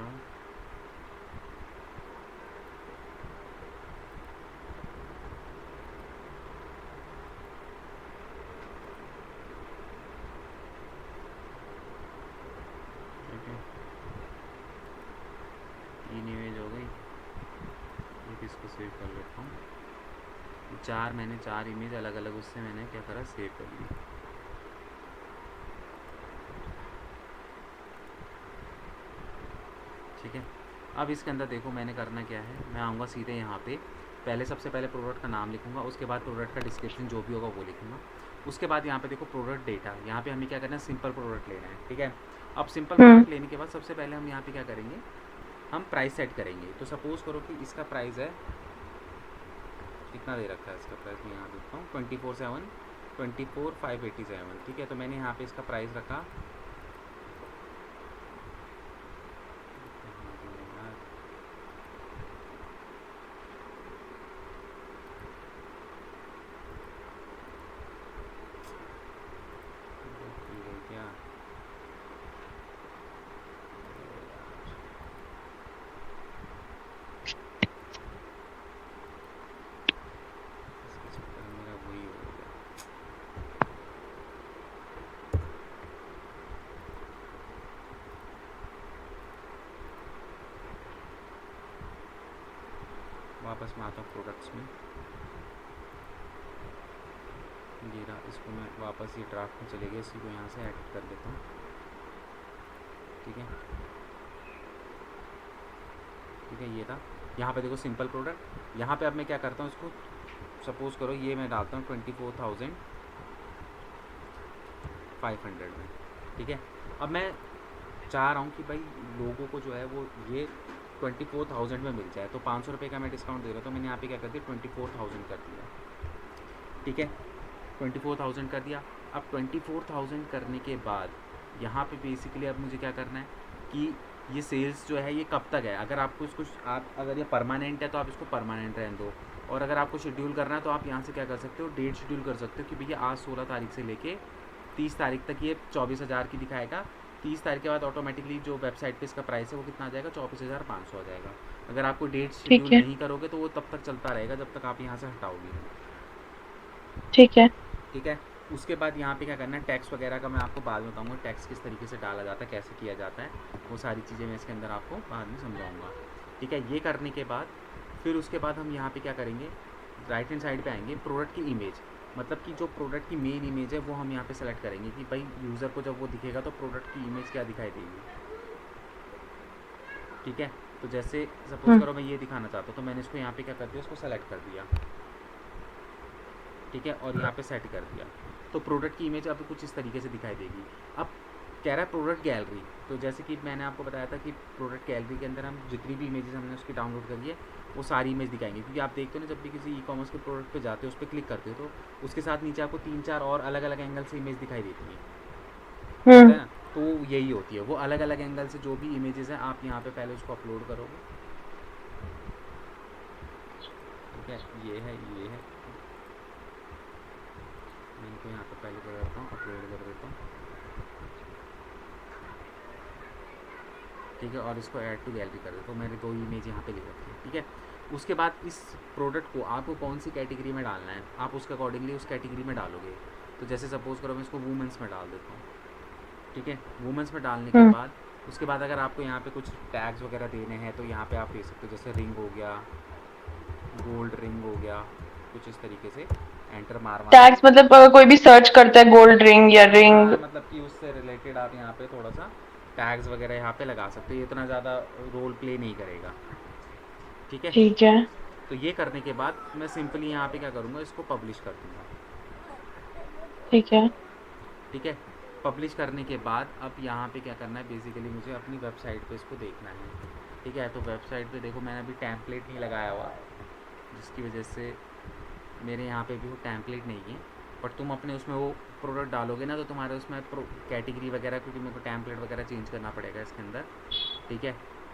ठीक है, 3 इमेज हो गई। एक इसको सेव कर लेता हूँ। 4 मैंने 4 इमेज अलग अलग उससे मैंने क्या करा, सेव कर ली। ठीक है, अब इसके अंदर देखो मैंने करना क्या है, मैं आऊँगा सीधे यहाँ पे, पहले सबसे पहले प्रोडक्ट का नाम लिखूँगा, उसके बाद प्रोडक्ट का डिस्क्रिप्शन जो भी होगा वो लिखूँगा। उसके बाद यहाँ पे देखो प्रोडक्ट डेटा, यहाँ पे हमें क्या करना है, सिंपल प्रोडक्ट लेना है। ठीक है, अब सिंपल प्रोडक्ट लेने के बाद सबसे पहले हम यहाँ पे क्या करेंगे, हम प्राइस सेट करेंगे। तो सपोज़ करो कि इसका प्राइस है, कितना दे रखा है इसका प्राइस, मैं यहाँ देखता हूँ 24,587। ठीक है, तो मैंने यहाँ पे इसका प्राइस रखा, क्या इसके चक्कर में मेरा वही हो गया। वापस मैं आता हूँ प्रोडक्ट्स में, ये रहा, इसको मैं वापस ये ड्राफ्ट में चले गए, इसी को यहाँ से एडिट कर लेता हूँ। ठीक है, ठीक है, ये था। यहाँ पे देखो सिंपल प्रोडक्ट, यहाँ पे अब मैं क्या करता हूँ, इसको सपोज़ करो ये मैं डालता हूँ 24,500 में। ठीक है, अब मैं चाह रहा हूँ कि भाई लोगों को जो है वो ये 24,000 में मिल जाए, तो 500 रुपये का मैं डिस्काउंट दे रहा हूँ, तो मैंने यहाँ पे क्या कर दिया, 24,000 कर दिया। ठीक है, 24,000 कर दिया। अब 24,000 करने के बाद यहाँ पे बेसिकली अब मुझे क्या करना है कि ये सेल्स जो है ये कब तक है, अगर आपको इसको, आप अगर ये परमानेंट है तो आप इसको परमानेंट रहने दो, और अगर आपको शेड्यूल करना है तो आप यहाँ से क्या कर सकते हो, डेट शेड्यूल कर सकते हो कि भैया आज 16 तारीख से लेके 30 तारीख तक ये 24,000 की दिखाएगा। 30 तारीख के बाद ऑटोमेटिकली जो वेबसाइट पे इसका प्राइस है वो कितना आ जाएगा, 24,500 आ जाएगा। अगर आपको डेट शेड्यूल ठीक है, नहीं करोगे तो वो तब तक चलता रहेगा जब तक आप यहाँ से हटाओगे। ठीक है, ठीक है, उसके बाद यहाँ पे क्या करना है, टैक्स वगैरह का मैं आपको बाद में बताऊँगा, टैक्स किस तरीके से डाला जाता है, कैसे किया जाता है, वो सारी चीज़ें मैं इसके अंदर आपको बाद में समझाऊँगा। ठीक है, ये करने के बाद फिर उसके बाद हम यहाँ पे क्या करेंगे, राइट हैंड साइड पे आएंगे, प्रोडक्ट की इमेज, मतलब कि जो प्रोडक्ट की मेन इमेज है वो हम यहाँ पे सेलेक्ट करेंगे कि भाई यूज़र को जब वो दिखेगा तो प्रोडक्ट की इमेज क्या दिखाई देगी। ठीक है, तो जैसे सपोज़ हम्म करो मैं ये दिखाना चाहता हूँ तो मैंने इसको यहाँ पे क्या कर दिया, उसको सेलेक्ट कर दिया। ठीक है, और यहाँ पे सेट कर दिया। तो प्रोडक्ट की इमेज अब कुछ इस तरीके से दिखाई देगी। अब कह रहा है प्रोडक्ट गैलरी, तो जैसे कि मैंने आपको बताया था कि प्रोडक्ट गैलरी के अंदर हम जितनी भी इमेजेस हमने उसकी डाउनलोड करी है वो सारी इमेज दिखाएंगे, क्योंकि आप देखते हो ना जब भी किसी ई कॉमर्स के प्रोडक्ट पे जाते हो, उस पर क्लिक करते हो तो उसके साथ नीचे आपको 3-4 और अलग अलग एंगल से इमेज दिखाई देती है, होता है हम्म ना। तो यही होती है, वो अलग अलग एंगल से जो भी इमेजेस हैं आप यहाँ पे पहले उसको अपलोड करोगे। ठीक है, ये है, मैं इनको यहाँ पे पहले क्या करता हूँ, अपलोड कर देता हूँ। ठीक है, और इसको ऐड टू गैलरी कर देता हूँ, मैंने 2 इमेज यहाँ पे ले रखी है। ठीक है, उसके बाद इस प्रोडक्ट को आपको कौन सी कैटेगरी में डालना है आप उसके अकॉर्डिंगली उस कैटेगरी में डालोगे। तो जैसे सपोज़ करो मैं इसको वुमेंस में डाल देता हूँ। ठीक है, वुमेंस में डालने के हम्म बाद उसके बाद अगर आपको यहाँ पे कुछ टैग्स वगैरह देने हैं तो यहाँ पे आप दे सकते हो, जैसे रिंग हो गया, गोल्ड रिंग हो गया, कुछ इस तरीके से एंटर मार मार के। टैग्स मतलब अगर कोई भी सर्च करता है गोल्ड रिंग या रिंग। हाँ, मतलब कि उससे रिलेटेड आप यहाँ पे थोड़ा सा टैग्स वगैरह यहाँ पे लगा सकते हो, ये इतना ज़्यादा रोल प्ले नहीं करेगा। ठीक है, ठीक है। तो ये करने के बाद मैं सिंपली यहाँ पे क्या करूँगा, इसको पब्लिश कर दूँगा। ठीक है। ठीक है, पब्लिश करने के बाद अब यहाँ पे क्या करना है, बेसिकली मुझे अपनी वेबसाइट पे इसको देखना है। ठीक है, तो वेबसाइट पे देखो मैंने अभी टैम्पलेट नहीं लगाया हुआ, जिसकी वजह से मेरे यहाँ पे भी वो टैम्पलेट नहीं है। बट तुम अपने उसमें वो प्रोडक्ट डालोगे ना तो तुम्हारे उसमें कैटेगरी वगैरह, क्योंकि मेरे को टैम्पलेट वगैरह चेंज करना पड़ेगा इसके अंदर। ठीक है,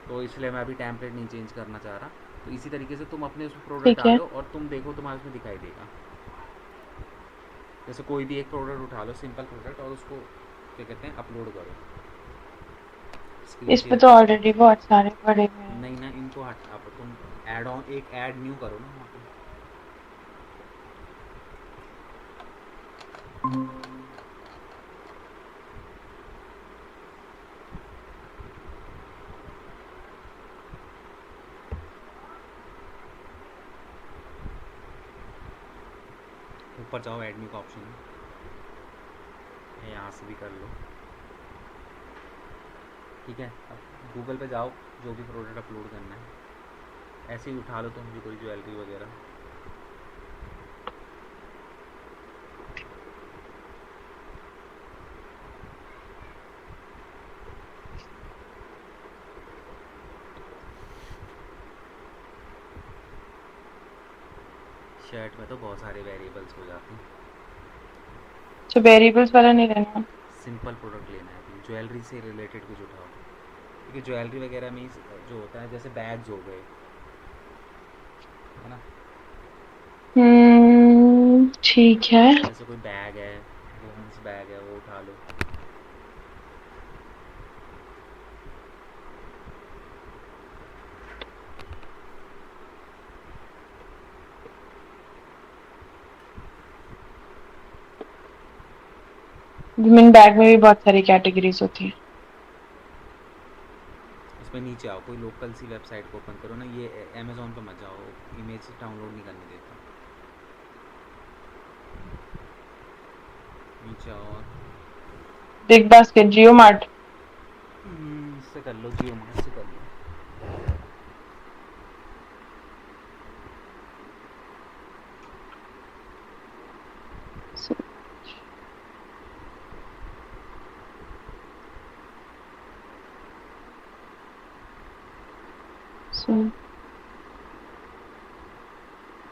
तो इसलिए मैं अभी टैम्पलेट नहीं चेंज करना चाह रहा। तो इसी तरीके से तुम अपने उसमें प्रोडक्ट ठीक है। डालो और तुम देखो तुम्हारे उसमें दिखाई देगा। जैसे कोई भी एक प्रोडक्ट उठा लो, सिंपल प्रोडक्ट, और उसको क्या कहते हैं अपलोड करो, स्क्रीन इस पे शेयर तो करो। ऑलरेडी बहुत सारे पड़े हुए हैं। नहीं ना, इनको हट, अब तुम ऐड ऑन एक ऐड न्यू करो ना वहाँ पे। ऊपर जाओ, ऐड न्यू का ऑप्शन है, यहाँ से भी कर लो। ठीक है, अब गूगल पे जाओ, जो भी प्रोडक्ट अपलोड करना है ऐसे ही उठा लो तुम भी कोई ज्वेलरी वगैरह। शर्ट में तो बहुत सारे वेरिएबल्स हो जाते हैं। तो वेरिएबल्स वाला नहीं लेना। सिंपल प्रोडक्ट लेना है तुम्हें, ज्वेलरी से रिलेटेड कुछ उठाओ, क्योंकि ज्वेलरी वगैरह में जो होता है, जैसे बैग्स हो गए, है ना। ठीक है। जैसे कोई बैग है, वुमेंस बैग है, वो उठा लो। वुमेन बैग में भी बहुत सारी कैटेगरीज होती है। इसमें नीचे आओ, कोई लोकल सी वेबसाइट को ओपन करो ना, ये अमेज़ोन पे मत जाओ, इमेज डाउनलोड नहीं करने देता। नीचे आओ और बिग बास्केट, जियो मार्ट। इससे कर लो, जियो मार्ट से कर लो।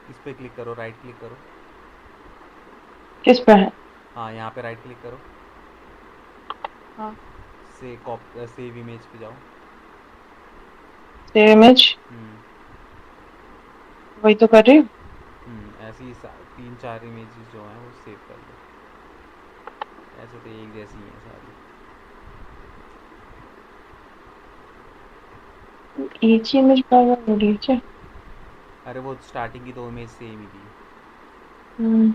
इस पर क्लिक करो, राइट क्लिक करो। किस पे है? हाँ, यहाँ पे राइट क्लिक करो, हाँ। से सेव इमेज पे जाओ। Save image. हम्म वही तो कर रही हूँ। ऐसे ही 3-4 इमेजेस जो हैं वो सेव कर लो। ऐसे तो एक जैसी ही हैं सारी। एक ही इमेज पावर हो रही है। अरे वो स्टार्टिंग की 2 इमेज सेम ही थी। हम्म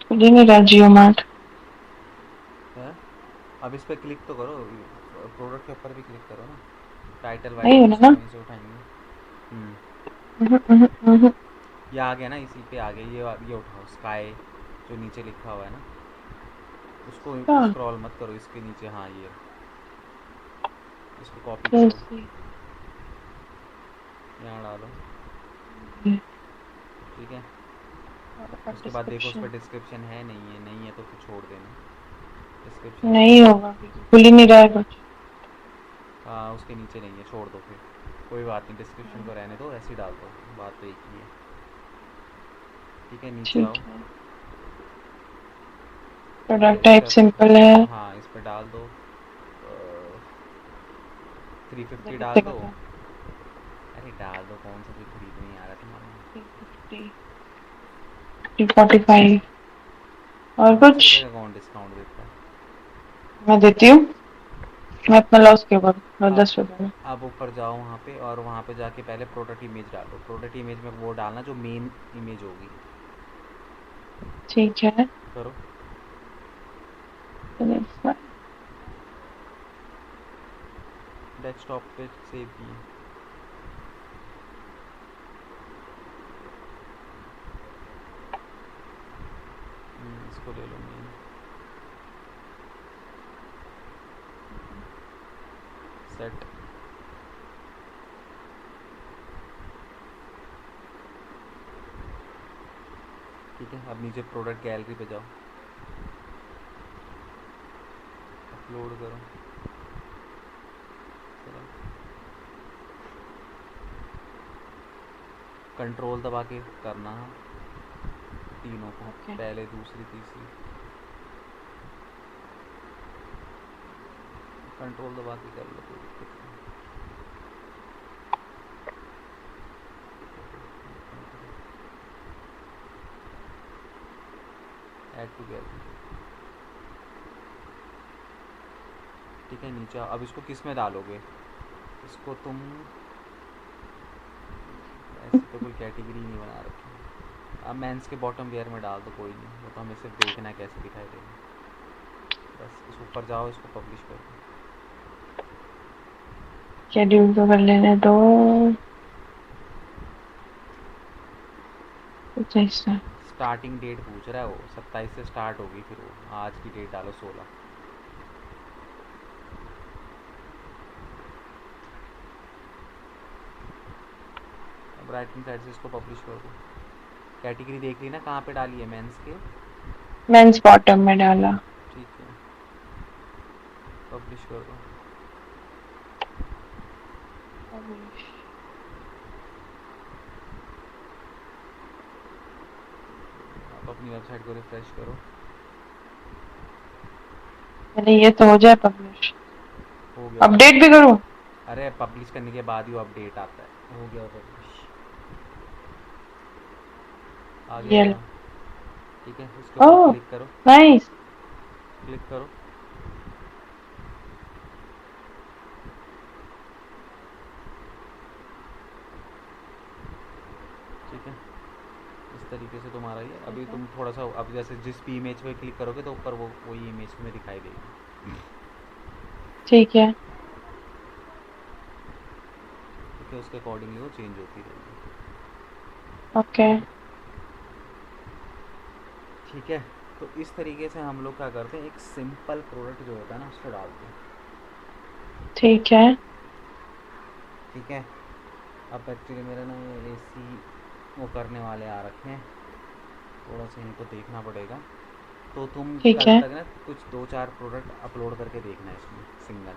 खुल ही नहीं रहा जियो मार्ट। है। अब इस पर क्लिक तो करो, प्रोडक्ट के ऊपर भी क्लिक करो ना, टाइटल नहीं वाइटल हो भी रहा सब ना। वहीं से उठाएंगे। हम्म। हम्म। ये आ गया ना, इसी पे आ गया ये उठाओ स्काई, जो नीचे लिखा हुआ है ना, उसको हाँ, स्क्रॉल मत करो, इसके नीचे, हाँ ये, इसको कॉपी करो, कैसे? यहाँ डालो। ठीक है। उसके बाद देखो उस पर डिस्क्रिप्शन डिस्क्रिप्शन है, नहीं है तो फिर छोड़ देना, डिस्क्रिप्शन इसके नहीं नीचे। होगा क्योंकि खुल ही नहीं रहा है कुछ। हाँ उसके नीचे नहीं है, छोड़ दो फिर, कोई बात नहीं, डिस्क्रिप्शन को रहने दो, ऐसे ही डाल दो, बात तो एक ही है। ठीक है, नीचे आओ। ठीक है। प्रोडक्ट टाइप इसका, सिंपल है। हाँ इस पर डाल दो, 350 देखो डाल से दो। करना। अरे डाल दो, कौन सा कोई खरीद नहीं आ रहा तुम्हारा। 350, 345 और 500 रुपये कुछ। का कौन डिस्काउंट देता है। मैं देती हूँ। मैं अपना लॉस क्यों करूँ, और अब 10 रुपए में। अब ऊपर जाओ वहाँ पे, और वहाँ पे जाके पहले प्रोडक्ट इमेज डालो, प्रोडक्ट इमेज में वो डालना जो मेन इमेज होगी। ठीक है। करो। डेस्कटॉप पे सेव किए। इसको ले लो मेन, सेट। ठीक है, अब नीचे प्रोडक्ट गैलरी पे जाओ, अपलोड करो। चलो, कंट्रोल दबा के करना है तीनों को, ओके। पहले दूसरी तीसरी, कंट्रोल दबा के कर लो, कोई दिक्कत नहीं। Add to gallery. ठीक है, नीचे अब इसको किस में डालोगे, इसको तुम, ऐसे तो कोई कैटेगरी नहीं बना रखी। अब मेंस के बॉटम वेयर में डाल दो, कोई नहीं, वो तो हमें सिर्फ देखना है कैसे दिखाई देगा। बस इस ऊपर जाओ, इसको पब्लिश कर दो। शेड्यूल तो कर लेने दो कुछ ऐसा। स्टार्टिंग डेट पूछ रहा है वो, 27 से स्टार्ट होगी, फिर वो आज की डेट डालो 16। अब राइट हैंड साइड से इसको पब्लिश कर दो। कैटेगरी देख ली ना कहाँ पे डाली है, मेंस के। मेंस बॉटम में डाला। ठीक है, पब्लिश कर दो। आप अपनी वेबसाइट को रिफ्रेश करो। पहले ये तो हो जाए पब्लिश। हो गया अपडेट भी पब्लिश। करूँ? अरे पब्लिश करने के बाद ही वो अपडेट आता है, हो गया पब्लिश, आ गया ये होगा। लो। ठीक है, इसके ऊपर ओह, क्लिक करो, नाइस। क्लिक करो। ठीक है, इस तरीके से तुम्हारा ये, अभी ठीक है। तुम थोड़ा सा, अब जैसे जिस भी इमेज पे क्लिक करोगे तो ऊपर वो वही इमेज में दिखाई देगी। ठीक है। ठीक है, उसके अकॉर्डिंगली वो चेंज होती रहेगी। ओके। ठीक है, तो इस तरीके से हम लोग क्या करते हैं, एक सिंपल प्रोडक्ट जो होता है ना उसको डालते हैं। ठीक है। ठीक है। अब एक्चुअली मेरा ना ये AC वो करने वाले आ रखे हैं, थोड़ा सा इनको देखना पड़ेगा। तो तुम ठीक कल है। तक ना कुछ 2-4 प्रोडक्ट अपलोड करके देखना इसमें, सिंगल।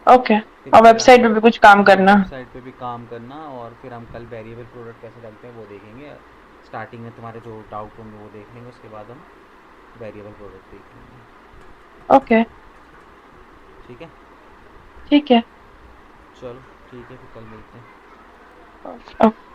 ओके। फिर और कल हम वेबसाइट पे लोग, भी कुछ काम हाँ करना। वेबसाइट पे भी काम करना, और फिर हम कल वेरिएबल प्रोडक्ट कैसे डालते हैं वो देखेंगे। स्टार्टिंग में तुम्हारे जो डाउट होंगे वो देख लेंगे, उसके बाद हम वेरिएबल प्रोडक्ट देख लेंगे। ओके। ठीक है। ठीक है। चलो ठीक है, फिर कल मिलते हैं। ओके।